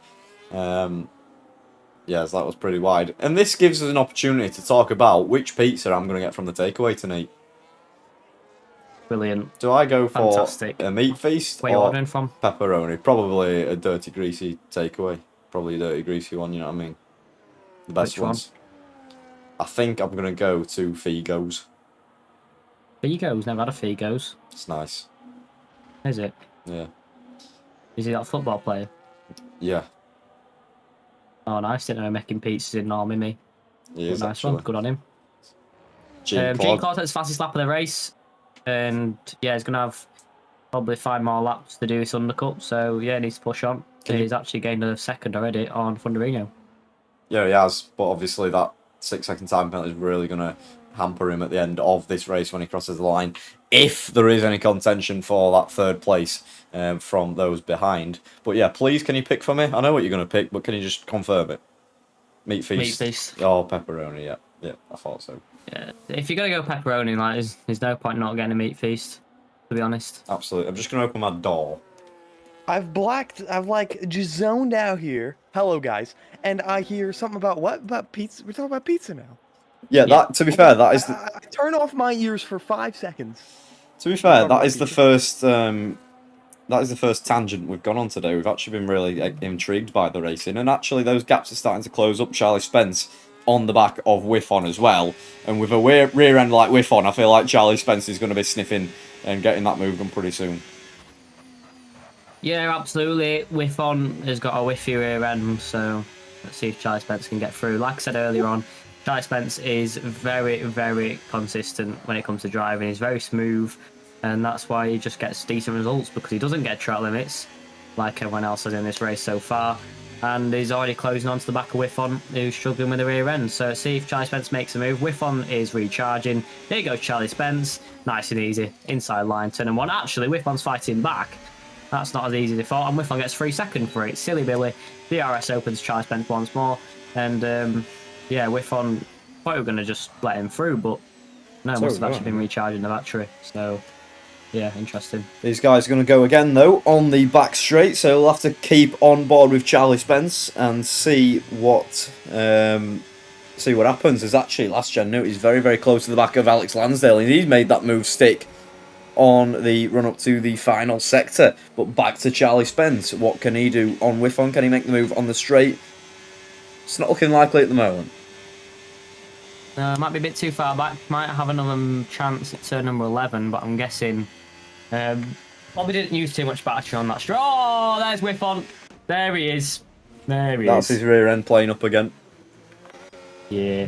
Yes, that was pretty wide. And this gives us an opportunity to talk about which pizza I'm going to get from the takeaway tonight. Brilliant. Do I go for a meat feast or ordering from? Pepperoni? Probably a dirty, greasy takeaway. Probably a dirty, greasy one, you know what I mean? The best ones. I think I'm going to go to Figo's. Figo's? Never had a Figo's. It's nice. Is it? Yeah. Is he that football player? Yeah. Oh, nice. Didn't know making pizzas in Normy, me. He is, nice actually. one. Good on him. Jean-Claude takes fastest lap of the race. And yeah, he's going to have probably 5 more laps to do this undercut. So yeah, he needs to push on. He's actually gained a second already on Thunderino. Yeah, he has. But obviously that 6-second time penalty is really going to hamper him at the end of this race when he crosses the line, if there is any contention for that 3rd place from those behind. But yeah, please, can you pick for me? I know what you're going to pick, but can you just confirm it? Meat feast. Meat feast. Oh, pepperoni, yeah. Yeah, I thought so. Yeah, if you're going to go pepperoni, like, there's no point not getting a meat feast, to be honest. Absolutely. I'm just going to open my door. I've like just zoned out here. Hello, guys. And I hear something about what? About pizza? We're talking about pizza now. Yeah, that. To be fair, that is. I turn off my ears for 5 seconds. To be fair, that is the first. That is the first tangent we've gone on today. We've actually been really intrigued by the racing, and actually those gaps are starting to close up. Charlie Spence on the back of Whiffon as well. And with a rear end like Whiffon, I feel like Charlie Spence is going to be sniffing and getting that move done pretty soon. Yeah, absolutely. Whiffon has got a whiffy rear end, so let's see if Charlie Spence can get through. Like I said earlier on, Charlie Spence is very, very consistent when it comes to driving. He's very smooth, and that's why he just gets decent results, because he doesn't get track limits like everyone else has in this race so far. And he's already closing onto the back of Whiffon, who's struggling with the rear end. So let's see if Charlie Spence makes a move. Whiffon is recharging. There goes Charlie Spence. Nice and easy. Inside line, turn and one. Actually, Whiffon's fighting back. That's not as easy as they thought, and Whiffon gets 3 seconds for it. Silly Billy. DRS opens Charlie Spence once more, and yeah, Whiffon thought we were going to just let him through, but no, must have actually been recharging the battery. So yeah, interesting. These guys are going to go again though on the back straight, so we'll have to keep on board with Charlie Spence and see what happens. As actually last gen Newt is very, very close to the back of Alex Lansdale, and he's made that move stick on the run up to the final sector. But back to Charlie Spence. What can he do on Whiffon? Can he make the move on the straight? It's not looking likely at the moment. Might be a bit too far back. Might have another chance at turn number 11, but I'm guessing probably didn't use too much battery on that straight. Oh, there's Whiffon. There he is. That's his rear end playing up again. Yeah.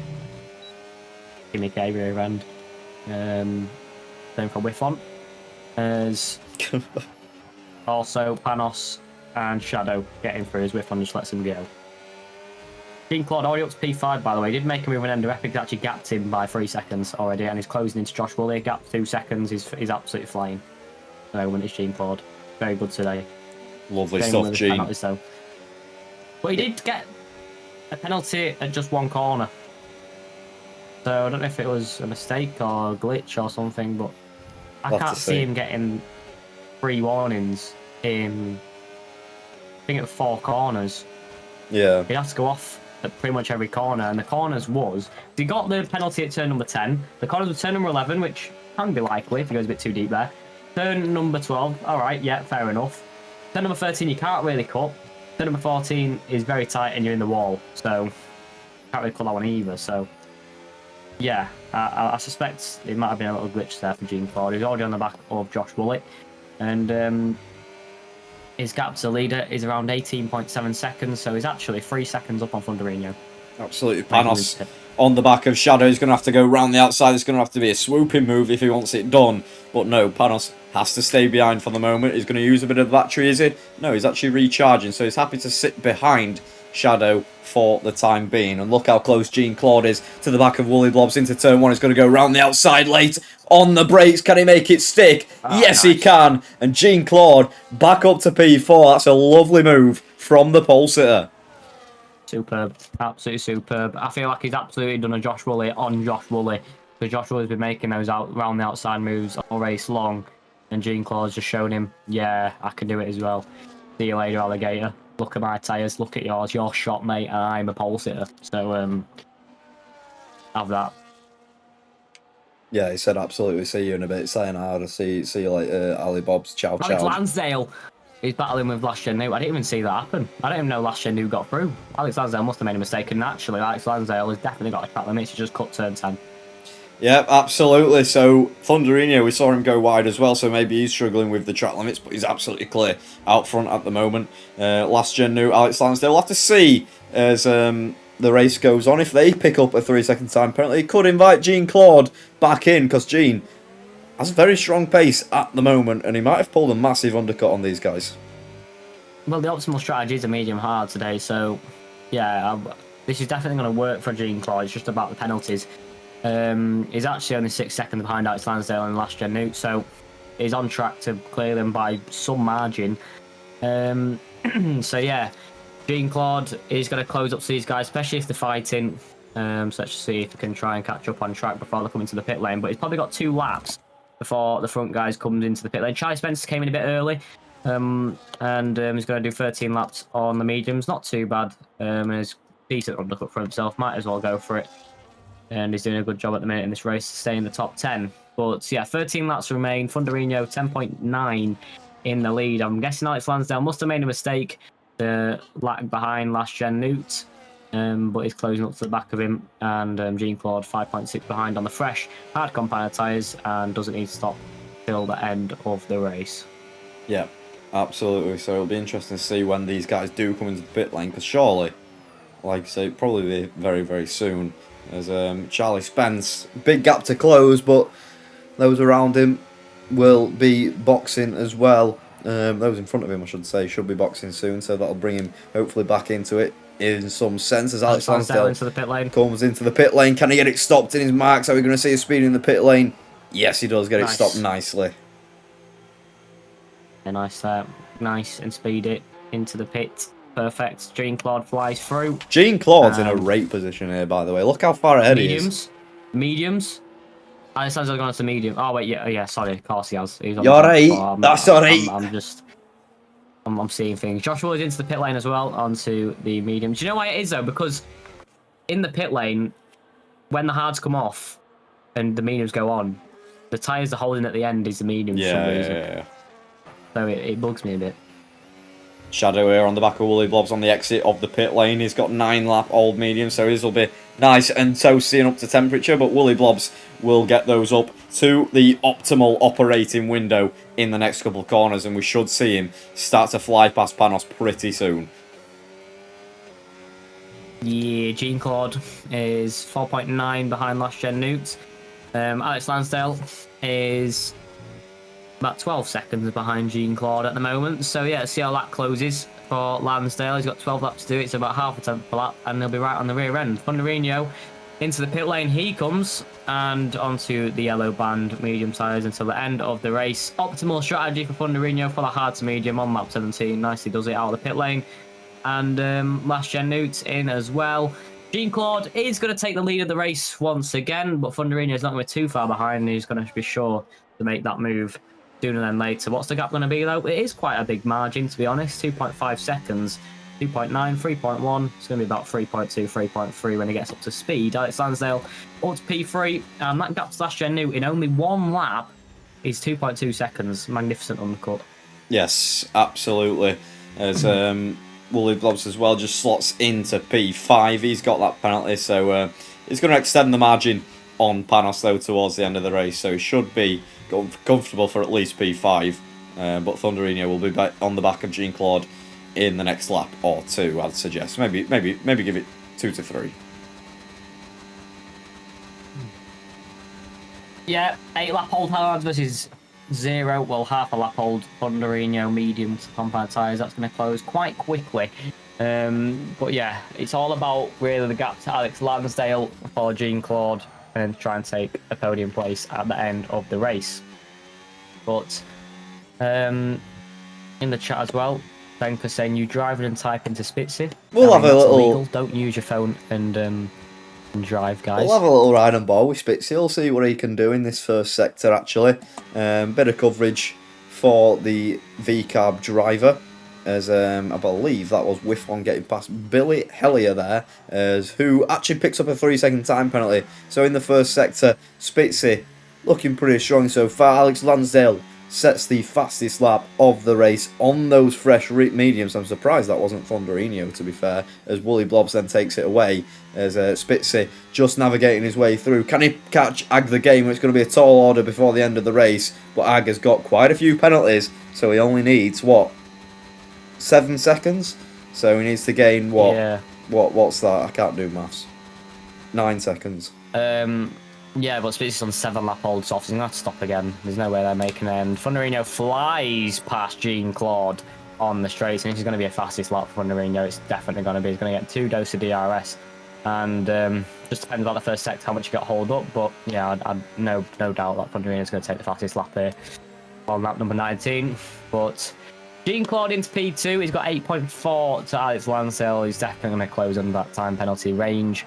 Gimmick A rear end. Same for Whiffon. As also Panos and Shadow getting through as Whiffon just lets him go. Jean-Claude already up to P5, by the way. He did make a move and Ender Epic, actually gapped him by 3 seconds already, and he's closing into Josh Woolley. Gap 2 seconds. He's absolutely flying. At the moment, it's Jean-Claude. Very good today. Lovely stuff, Gene. But he did get a penalty at just one corner. So I don't know if it was a mistake or a glitch or something, but I can't see him getting 3 warnings in, I think it was 4 corners. Yeah. He'd have to go off at pretty much every corner, and the corners was... He got the penalty at turn number 10. The corners were turn number 11, which can be likely if he goes a bit too deep there. Turn number 12, alright, yeah, fair enough. Turn number 13, you can't really cut. Turn number 14 is very tight and you're in the wall, so can't really cut that one either, so... Yeah, I suspect it might have been a little glitch there for Jean-Claude. He's already on the back of Josh Woolley, and his gap to the leader is around 18.7 seconds, so he's actually 3 seconds up on Thunderino. Absolutely. Panos on the back of Shadow is going to have to go round the outside. It's going to have to be a swooping move if he wants it done. But no, Panos has to stay behind for the moment. He's going to use a bit of battery, is he? No, he's actually recharging, so he's happy to sit behind Shadow for the time being. And look how close Jean-Claude is to the back of Wooly Blobs into turn 1. He's going to go round the outside late on the brakes. Can he make it stick? Yes, nice. He can. And Jean-Claude back up to P4. That's a lovely move from the pole sitter. Superb. Absolutely superb. I feel like he's absolutely done a Josh Woolley on Josh Woolley, because Josh Woolley's been making those round the outside moves all race long, and Jean-Claude's just shown him, yeah, I can do it as well. See you later, alligator. Look at my tyres, look at yours, your shot, mate, and I'm a pole sitter. So, have that. Yeah, he said absolutely. See you in a bit. Sayonara. See you later, Ali Bobs. Ciao, ciao. Alex Lansdale. He's battling with Last Gen New. I didn't even see that happen. I didn't even know Last Gen New got through. Alex Lansdale must have made a mistake, and naturally, Alex Lansdale has definitely got a track limit. He just cut turn 10. Yeah, absolutely. So Thunderino, we saw him go wide as well, so maybe he's struggling with the track limits, but he's absolutely clear out front at the moment. Last Gen New, Alex Lansdale. We'll have to see as the race goes on if they pick up a 3-second time penalty. It could invite Jean-Claude back in, because Jean has a very strong pace at the moment, and he might have pulled a massive undercut on these guys. Well, the optimal strategy is a medium hard today, so yeah, this is definitely going to work for Jean-Claude. It's just about the penalties. He's actually only 6 seconds behind Alex Lansdale in Last Gen Newt, so he's on track to clear them by some margin. So yeah, Jean-Claude is going to close up to these guys, especially if they're fighting. So let's just see if he can try and catch up on track before they come into the pit lane. But he's probably got 2 laps before the front guys come into the pit lane. Charlie Spencer came in a bit early, and he's going to do 13 laps on the mediums. Not too bad, and he's decent undercut for himself. Might as well go for it. And he's doing a good job at the minute in this race to stay in the top 10. But yeah, 13 laps remain. Thunderino 10.9 in the lead. I'm guessing Alex Lansdale must have made a mistake to lag behind Last Gen Newt. but he's closing up to the back of him. And Jean-Claude 5.6 behind on the fresh hard compound tyres and doesn't need to stop till the end of the race. Yeah, absolutely. So it'll be interesting to see when these guys do come into the pit lane, because surely, like I say, probably be very, very soon. As Charlie Spence, big gap to close, but those around him will be boxing as well. Those in front of him, I should say, should be boxing soon, so that'll bring him hopefully back into it in some sense. As Alex Lansdale into the pit lane. Comes into the pit lane. Can he get it stopped in his marks? Are we going to see a speed in the pit lane? Yes, he does get it stopped nicely. A nice there. Nice and speed it into the pit. Perfect. Jean-Claude flies through. Jean-Claude's in a great position here, by the way. Look how far ahead he is. Mediums. Alexander's gone to medium. Oh, wait, yeah, sorry. Of course he has. You're right. That's all right. I'm seeing things. Joshua is into the pit lane as well, onto the medium. Do you know why it is, though? Because in the pit lane, when the hards come off and the mediums go on, the tyres are holding at the end is the medium for some reason. Yeah. So it bugs me a bit. Shadow here on the back of Woolly Blobs on the exit of the pit lane. He's got 9-lap old medium, so his will be nice and toasty and up to temperature, but Woolly Blobs will get those up to the optimal operating window in the next couple of corners, and we should see him start to fly past Panos pretty soon. Yeah, Jean-Claude is 4.9 behind last gen Newt. Alex Lansdale is about 12 seconds behind Jean-Claude at the moment. So yeah, see how that closes for Lansdale. He's got 12 laps to do it, so about half a tenth per lap, and he'll be right on the rear end. Thunderino into the pit lane he comes, and onto the yellow band medium tyres until the end of the race. Optimal strategy for Thunderino for the hard to medium on lap 17. Nicely does it out of the pit lane. And last gen Newt in as well. Jean-Claude is going to take the lead of the race once again, but Thunderino is not going to be too far behind, and he's going to be sure to make that move sooner than later. What's the gap going to be, though? It is quite a big margin, to be honest. 2.5 seconds. 2.9, 3.1. It's going to be about 3.2, 3.3 when he gets up to speed. Alex Lansdale up to P3, and that gap to last gen Newt in only one lap is 2.2 seconds. Magnificent undercut. Yes, absolutely. As Woolly Blobs as well just slots into P5. He's got that penalty, so he's going to extend the margin on Panos, though, towards the end of the race, so he should be comfortable for at least P5, but Thunderino will be back on the back of Jean-Claude in the next lap or two, I'd suggest. Maybe give it 2 to 3. Yeah, 8-lap hold hards versus 0. Well, half a lap hold Thunderino medium compound tyres. That's going to close quite quickly. But yeah, it's all about really the gap to Alex Lansdale for Jean-Claude and try and take a podium place at the end of the race. But in the chat as well, thank for saying you driving and type into Spitzy. We'll have a little illegal. Don't use your phone and drive, guys. We'll have a little ride on board with Spitzy. We'll see what he can do in this first sector, actually. Bit of coverage for the VCARB driver, as I believe that was with one getting past Billy Hellier there, who actually picks up a 3-second time penalty. So in the first sector, Spitzy looking pretty strong so far. Alex Lansdale sets the fastest lap of the race on those fresh mediums. I'm surprised that wasn't Thunderino, to be fair, as Woolly Blobs then takes it away, as Spitzy just navigating his way through. Can he catch Ag the game? It's going to be a tall order before the end of the race, but Ag has got quite a few penalties, so he only needs, 7 seconds? So he needs to gain, what's that? I can't do maths. 9 seconds. Yeah, but Spitzy's on 7-lap hold, so he's going to have to stop again. There's no way they're making an end. Thunderino flies past Jean-Claude on the straight, and this is going to be a fastest lap for Thunderino. It's definitely going to be. He's going to get 2 doses of DRS, and just depends about the first sector how much you got hold up. But yeah, I'd no doubt that Thunderino's going to take the fastest lap here on lap number 19. But Jean-Claude into P2. He's got 8.4 to Alex Lansdale. He's definitely going to close under that time penalty range.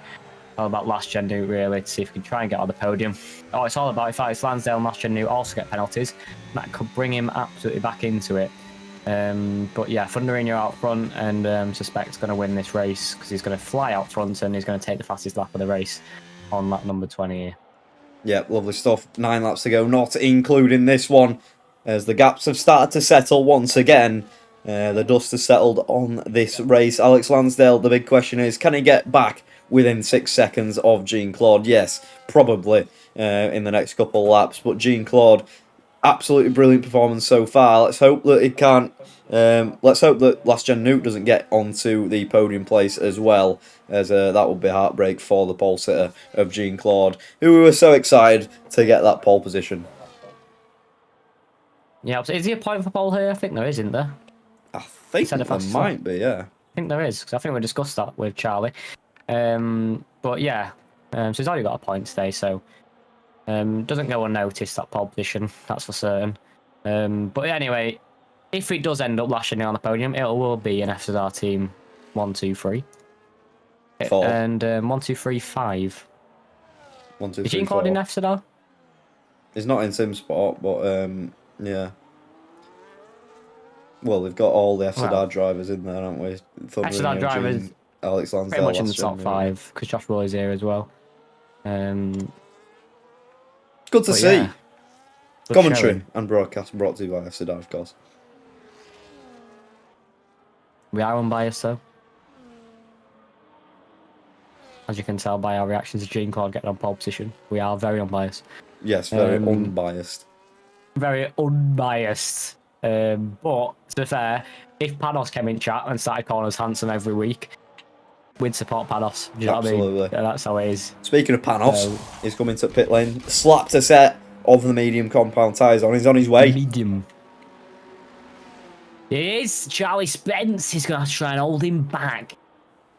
All about last gen Newt, really, to see if he can try and get on the podium. Oh, it's all about if Alex Lansdale and last gen Newt also get penalties, that could bring him absolutely back into it. But yeah, Thunderino out front, and suspect's going to win this race because he's going to fly out front and he's going to take the fastest lap of the race on lap number 20 here. Yeah, lovely stuff. 9 laps to go, not including this one, as the gaps have started to settle once again. The dust has settled on this race. Alex Lansdale, the big question is, can he get back within 6 seconds of Jean-Claude? Yes, probably in the next couple of laps. But Jean-Claude, absolutely brilliant performance so far. Let's hope that he can't. Let's hope that Last Gen Nuke doesn't get onto the podium place as well, as that would be a heartbreak for the pole sitter of Jean-Claude, who we were so excited to get that pole position. Yeah, is he a point for pole here? I think there is, isn't there? I think there might be, yeah. I think there is, because I think we discussed that with Charlie. But yeah, so he's already got a point today, so doesn't go unnoticed, that pole position, that's for certain. But anyway, if it does end up lashing on the podium, it will be an FZR team 1, 2, 3. 4. And 1, 2, 3, 5. 1, 2, Is 3, Jean-Claude 4. in FZR? He's not in SimSport, but yeah. Well, they've got all the FZR drivers in there, haven't we? FZR drivers, Alex Lansdale, pretty much in the top 5, because Josh Roy's here as well. Good to see. Yeah, Commentary and broadcast brought to you by FZR, of course. We are unbiased, though. As you can tell by our reactions to Jean-Claude getting on pole position, we are very unbiased. Yes, very unbiased. Very unbiased. But, to be fair, if Panos came in chat and started calling us handsome every week, we'd support Panos. Do you know what I mean? Absolutely. Yeah, that's how it is. Speaking of Panos, he's coming to pit lane, slapped a set of the medium compound tyres on. He's on his way. Medium. It is. Charlie Spence is going to have to try and hold him back.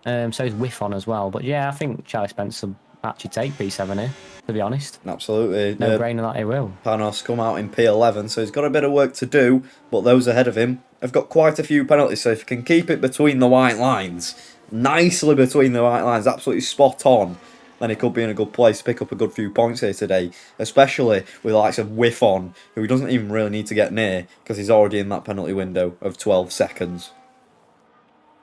So he's whiff on as well. But yeah, I think Charlie Spence will actually take P7 here, to be honest. Absolutely. No brainer that he will. Panos come out in P11, so he's got a bit of work to do, but those ahead of him have got quite a few penalties, so if he can keep it between the white lines, nicely between the white lines, absolutely spot on, then he could be in a good place to pick up a good few points here today, especially with the likes of Whiff on, who he doesn't even really need to get near, because he's already in that penalty window of 12 seconds.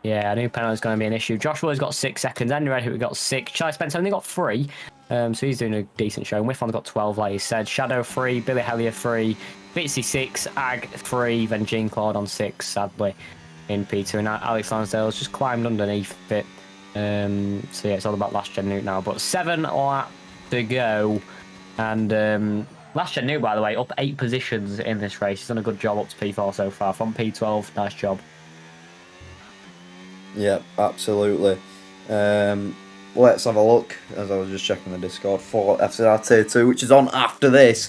Yeah, I knew penalty's going to be an issue. Joshua's got 6 seconds. Andy Redhook got 6. Charlie Spence only got 3. So he's doing a decent show. Whiff-on's got 12, like he said. Shadow 3, Billy Hellier 3, Bitsy 6, Ag 3, then Jean-Claude on 6, sadly, in P2. And Alex Lansdale's just climbed underneath it. So yeah, it's all about Last Gen Nuke now. But 7 laps to go. And Last Gen Nuke, by the way, up 8 positions in this race. He's done a good job up to P4 so far. From P12, nice job. Yep, absolutely. Let's have a look, as I was just checking the Discord, for FCR Tier 2, which is on after this.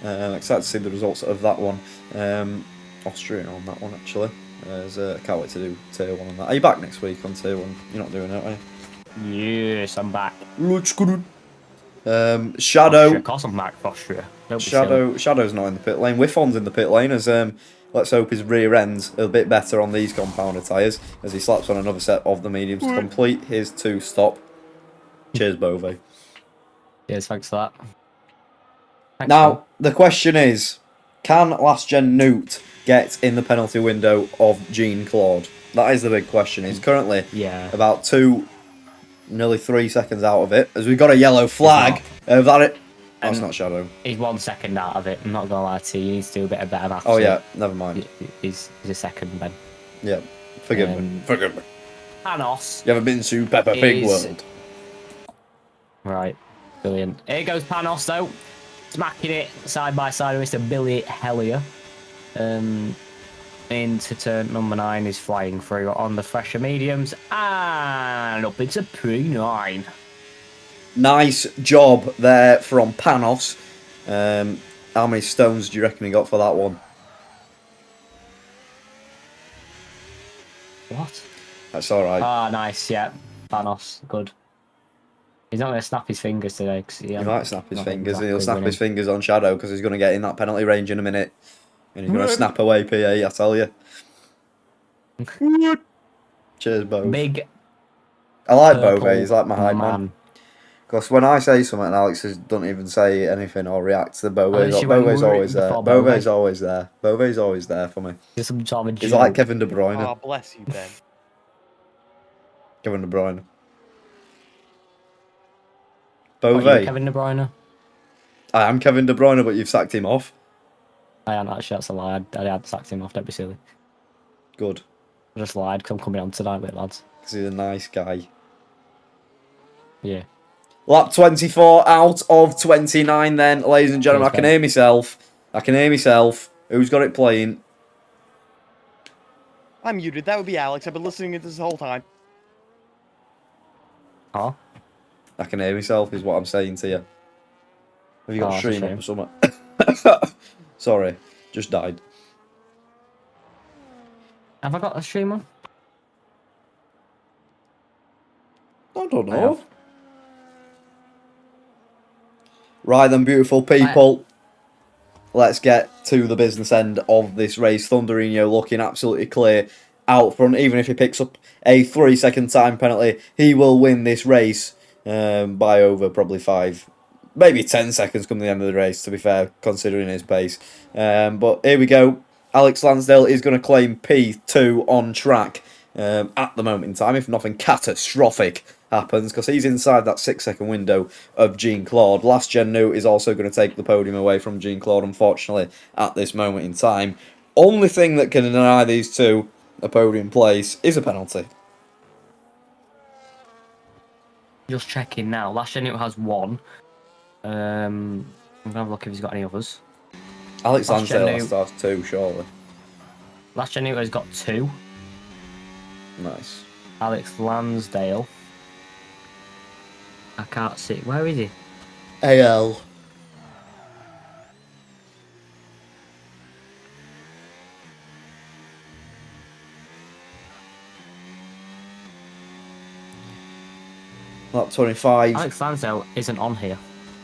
Excited to see the results of that one. Austrian on that one, actually. Can't wait to do Tier 1 on that. Are you back next week on Tier 1? You're not doing it, are you? Yes, I'm back. Shadow. Of course I'm back for Austria. Shadow's not in the pit lane. Whiff-on's in the pit lane, as let's hope his rear end's a bit better on these compounder tyres as he slaps on another set of the mediums to complete his 2-stop. Cheers, Bove. Cheers, thanks for that. Thanks, now, the question is, can Last Gen Newt get in the penalty window of Jean-Claude? That is the big question. He's currently about 2, nearly 3 seconds out of it, as we've got a yellow flag. That's not Shadow. He's 1 second out of it. I'm not gonna lie to you. He needs to do a bit of better maths. Oh yeah, never mind. He's a second, Ben. Yeah, forgive me. Forgive me. Panos. You haven't been to Peppa Pig World. Right, brilliant. Here goes Panos though, smacking it side by side with Mr. Billy Hellier. Into turn number 9 is flying through on the fresher mediums and up into P9. Nice job there from Panos. How many stones do you reckon he got for that one? What? That's alright. Ah, nice, yeah. Panos, good. He's not going to snap his fingers today. He might snap his fingers. He'll snap his fingers on Shadow because he's going to get in that penalty range in a minute. And he's going to snap away PA, I tell you. Cheers, Bove. Big. I like Bove. He's like my hype man. man. Because when I say something, Alex doesn't even say anything or react to Bove's always there. Bove's always there. Bove's always there for me. He's like Kevin De Bruyne. Oh, bless you, Ben. Kevin De Bruyne. What, Bove. Kevin De Bruyne? I am Kevin De Bruyne, but you've sacked him off. I am actually, that's a lie. I had sacked him off, don't be silly. Good. I just lied because I'm coming on tonight with lads. Because he's a nice guy. Yeah. Lap 24 out of 29 then, ladies and gentlemen. Cheers, I can Ben. hear myself. I can hear myself. Who's got it playing? I'm muted. That would be Alex. I've been listening to this whole time. Huh? I can hear myself is what I'm saying to you. Have you got Oh, a that's a stream up shame. or something? Sorry, just died. Have I got a stream on? I don't I know. have. Right then, beautiful people. Let's get to the business end of this race. Thunderino looking absolutely clear out front. Even if he picks up a 3-second time penalty, he will win this race by over probably 5, maybe 10 seconds come the end of the race, to be fair, considering his pace. But here we go. Alex Lansdale is going to claim P2 on track at the moment in time, if nothing catastrophic happens, because he's inside that 6-second window of Jean-Claude. Last Gen New is also going to take the podium away from Jean-Claude, unfortunately, at this moment in time. Only thing that can deny these two a podium place is a penalty. Just checking now. Last Gen has 1. I'm going to have a look if he's got any others. Alex Last Lansdale Gen has to have 2, surely. Last Gen has got 2. Nice. Alex Lansdale. I can't see. Where is he? AL. Lap 25. Alex Lansdale isn't on here.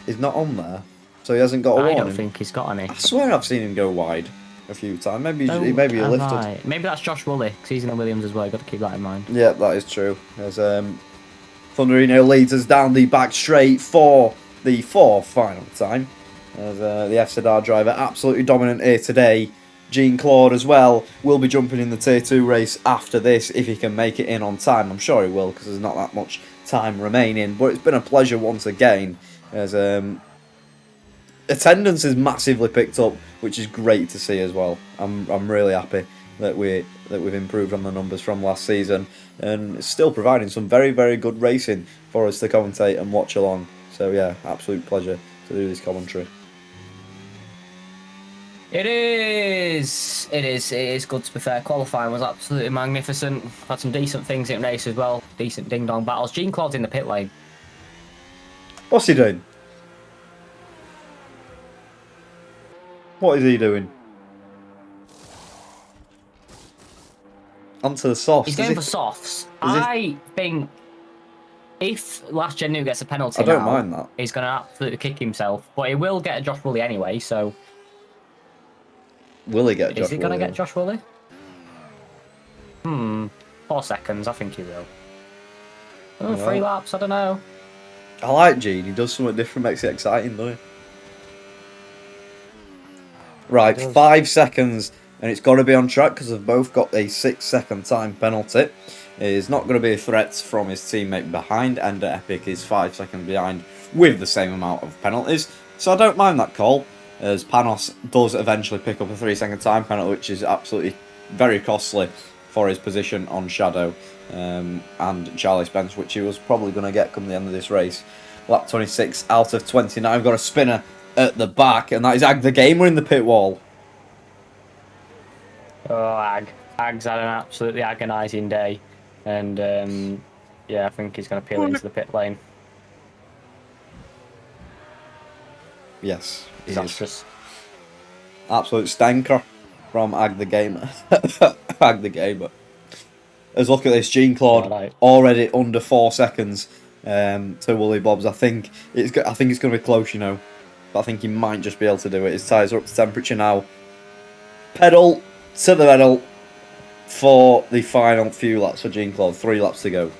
He's not on there, so he hasn't got a I warning. don't think he's got any. I swear I've seen him go wide a few times. Maybe Oh, maybe he have lifted. I? Maybe that's Josh Woolley, because he's in the Williams as well. You've got to keep that in mind. Yeah, that is true. As Thunderino leads us down the back straight for the 4th final time. As the FZR driver absolutely dominant here today. Jean-Claude as well will be jumping in the Tier 2 race after this if he can make it in on time. I'm sure he will, because there's not that much time remaining. But it's been a pleasure once again, as attendance is massively picked up, which is great to see as well. I'm really happy that we've improved on the numbers from last season, and it's still providing some very, very good racing for us to commentate and watch along. So yeah, absolute pleasure to do this commentary. It is good, to be fair. Qualifying was absolutely magnificent. Had some decent things in race as well. Decent ding-dong battles. Jean-Claude's in the pit lane. What's he doing? What is he doing? Onto the softs. He's going for softs. I think if Last Gen New gets a penalty I don't now, mind that. he's going to absolutely kick himself. But he will get a Josh Woolley anyway, so... Will he get Josh Is he going to Woolley? get Josh Woolley? 4 seconds, I think he will. Oh, Yeah. 3 laps, I don't know. I like Gene. He does something different, makes it exciting, doesn't he? Right, He does. 5 seconds, and it's got to be on track because they've both got a 6-second time penalty. It is not going to be a threat from his teammate behind, and Epic is 5 seconds behind with the same amount of penalties. So I don't mind that call, as Panos does eventually pick up a 3-second time penalty, which is absolutely very costly for his position on Shadow and Charlie Spence, which he was probably going to get come the end of this race. Lap 26 out of 29. We've got a spinner at the back, and that is Ag the Gamer in the pit wall. Oh, Ag's had an absolutely agonising day. And, yeah, I think he's going to peel into the pit lane. Yes, he is. Disastrous. Absolute stanker from Ag the Gamer. Ag the Gamer. As look at this, Jean-Claude Alright. already under 4 seconds to Wooly Bobs. I think it's going to be close, you know. But I think he might just be able to do it. His tyres are up to temperature now. Pedal to the metal for the final few laps for Jean-Claude. 3 laps to go.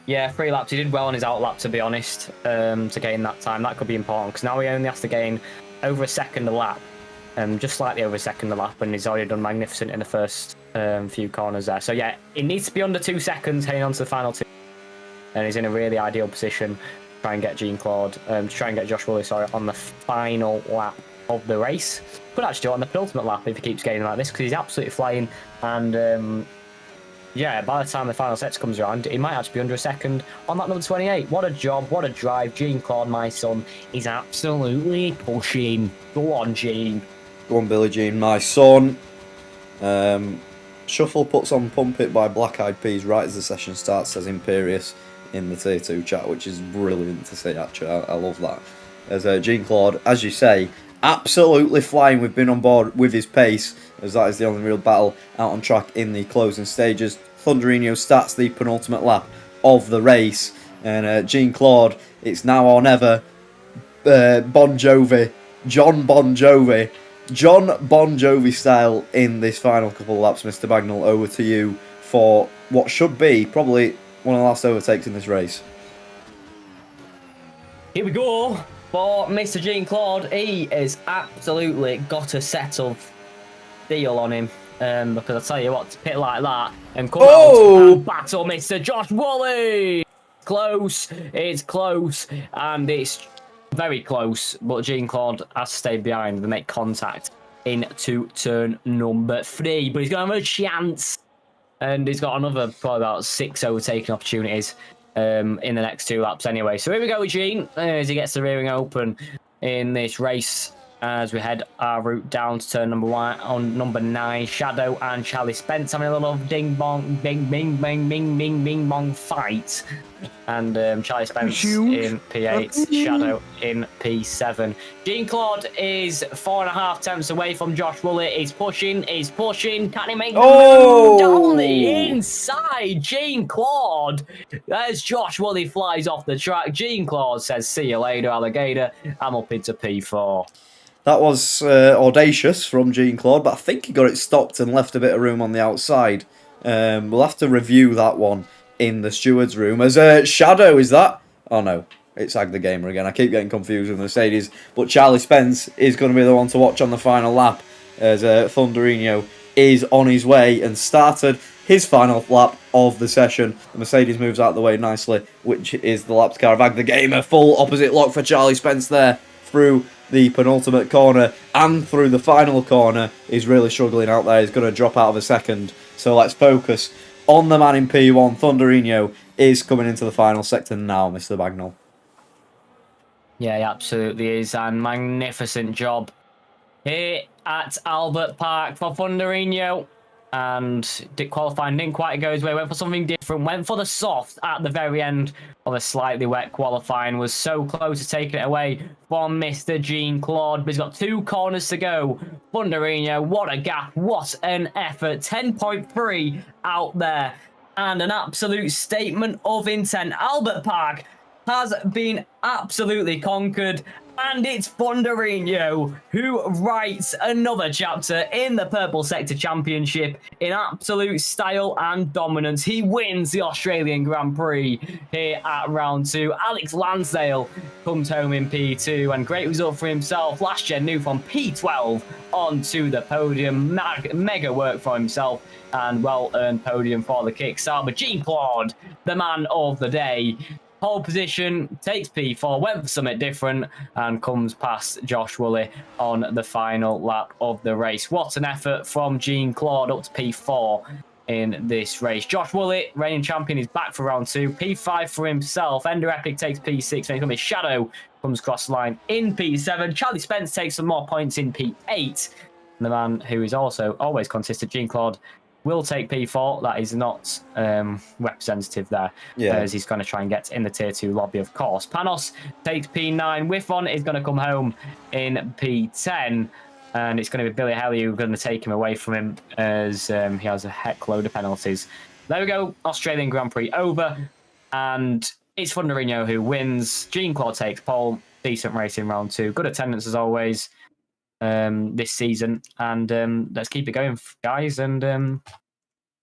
Yeah, 3 laps. He did well on his out lap, to be honest, to gain that time. That could be important, because now he only has to gain over a second a lap. Just slightly over a second a lap, and he's already done magnificent in the first few corners there. So yeah, it needs to be under 2 seconds heading on to the final 2. And he's in a really ideal position to try and get Jean-Claude, to try and get Josh Woolley, sorry, on the final lap of the race. Could actually do it on the penultimate lap if he keeps getting like this, because he's absolutely flying. And yeah, by the time the final set comes around, he might actually be under a second on that number 28. What a job, what a drive. Jean-Claude, my son, is absolutely pushing. Go on, Jean. Go on, Billie Jean, my son. Shuffle puts on Pump It by Black Eyed Peas right as the session starts, says Imperious in the tier 2 chat, which is brilliant to see, actually. I love that. As Jean-Claude, as you say, absolutely flying. We've been on board with his pace, as that is the only real battle out on track in the closing stages. Thunderino starts the penultimate lap of the race, and Jean-Claude, it's now or never. Bon Jovi, John Bon Jovi style in this final couple of laps. Mr. Bagnall, over to you for what should be probably one of the last overtakes in this race. Here we go for Mr. Jean-Claude. He has absolutely got a set of deal on him. Because I tell you what, to pit like that and come out and battle Mr. Josh Woolley. It's close, and it's very close, but Jean-Claude has to stay behind and make contact into turn number 3. But he's going to have a chance, and he's got another probably about 6 overtaking opportunities in the next 2 laps anyway. So here we go with Jean as he gets the rearing open in this race as we head our route down to turn number 1 on number 9. Shadow and Charlie Spence having a little ding bong, bing bong fight. And Charlie Spence in P8, Shadow in P7. Jean-Claude is 4.5 tenths away from Josh Woolley. He's pushing. Can he make the move down the inside? Jean-Claude, as Josh Woolley flies off the track, Jean-Claude says, see you later, alligator. I'm up into P4. That was audacious from Jean-Claude, but I think he got it stopped and left a bit of room on the outside. We'll have to review that one in the steward's room. As Shadow, is that? Oh no, it's Ag the Gamer again. I keep getting confused with Mercedes. But Charlie Spence is going to be the one to watch on the final lap as Thunderino is on his way and started his final lap of the session. The Mercedes moves out of the way nicely, which is the lap car of Ag the Gamer. Full opposite lock for Charlie Spence there through the penultimate corner and through the final corner. He's really struggling out there. He's going to drop out of a second. So let's focus on the man in P1. Thunderino is coming into the final sector now, Mr. Bagnall. Yeah, he absolutely is. And magnificent job here at Albert Park for Thunderino. And qualifying didn't quite go his way. Went for something different. Went for the soft at the very end of a slightly wet qualifying. Was so close to taking it away from Mr. Jean-Claude. But he's got 2 corners to go. Thunderino, what a gap. What an effort. 10.3 out there. And an absolute statement of intent. Albert Park has been absolutely conquered. And it's Thunderino who writes another chapter in the Purple Sector Championship in absolute style and dominance. He wins the Australian Grand Prix here at round 2. Alex Lansdale comes home in P2, and great result for himself. Last gen new from P12 onto the podium. Mega work for himself and well-earned podium for the kickstart. But Jean-Claude, the man of the day, pole position, takes P4, went for something different, and comes past Josh Woolley on the final lap of the race. What an effort from Jean-Claude up to P4 in this race. Josh Woolley, reigning champion, is back for round 2. P5 for himself. Ender Epic takes P6. When his Shadow comes across the line in P7. Charlie Spence takes some more points in P8. And the man who is also always consistent, Jean-Claude, will take P4. That is not representative there, as he's going to try and get in the Tier 2 lobby, of course. Panos takes P9. Wifon is going to come home in P10. And it's going to be Billy Helly who's going to take him away from him as he has a heck load of penalties. There we go. Australian Grand Prix over. And it's Thunderino who wins. Jean-Claude takes pole. Decent race in round 2. Good attendance as always this season. And let's keep it going, guys. And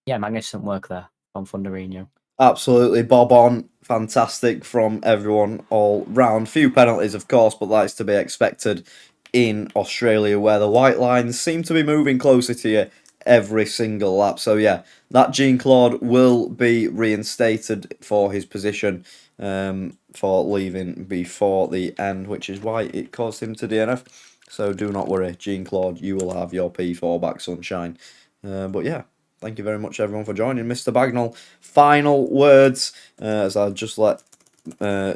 yeah, magnificent work there from Thunderino. Absolutely, bob on. Fantastic from everyone all round. Few penalties, of course, but that is to be expected in Australia, where the white lines seem to be moving closer to you every single lap. So yeah, that Jean-Claude will be reinstated for his position for leaving before the end, which is why it caused him to DNF. So do not worry, Jean Claude, you will have your P4 back, sunshine. But yeah, thank you very much, everyone, for joining. Mr. Bagnall, final words, as I'll just let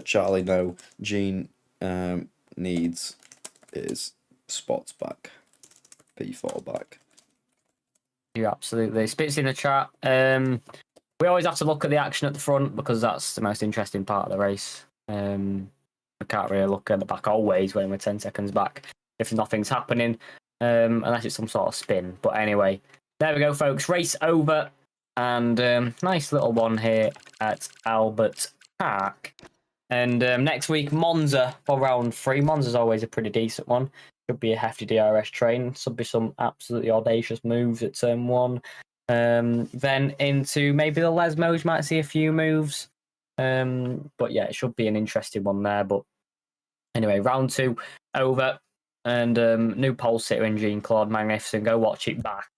Charlie know. Jean needs his spots back, P4 back. Yeah, absolutely. Spits in the chat. We always have to look at the action at the front because that's the most interesting part of the race. We can't really look at the back always when we're 10 seconds back if nothing's happening, unless it's some sort of spin. But anyway, there we go, folks. Race over, and nice little one here at Albert Park. And next week, Monza for round 3. Monza's always a pretty decent one. Should be a hefty DRS train. Should be some absolutely audacious moves at turn 1. Then into maybe the Lesmos, you might see a few moves. But yeah, it should be an interesting one there. But anyway, round 2 over. And new pole sitter in Jean Claude, magnificent. Go watch it back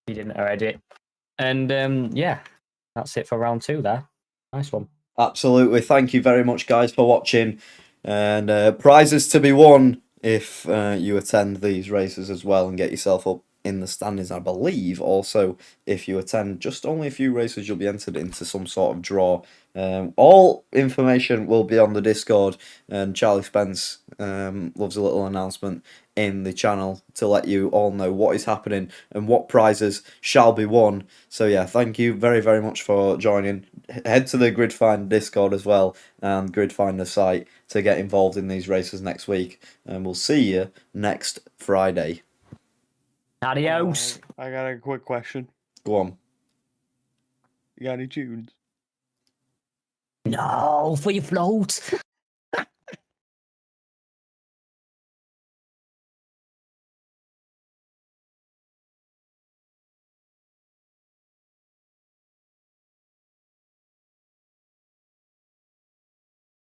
if you didn't already. And yeah, that's it for round 2 there. Nice one. Absolutely. Thank you very much, guys, for watching. And prizes to be won if you attend these races as well and get yourself up in the standings, I believe. Also, if you attend just only a few races, you'll be entered into some sort of draw. All information will be on the Discord, and Charlie Spence loves a little announcement in the channel to let you all know what is happening and what prizes shall be won. So yeah, thank you very, very much for joining. Head to the Gridfinder Discord as well, and Gridfinder site, to get involved in these races next week. And we'll see you next Friday. Adios. I got a quick question. Go on. You got any tunes? No, for your float.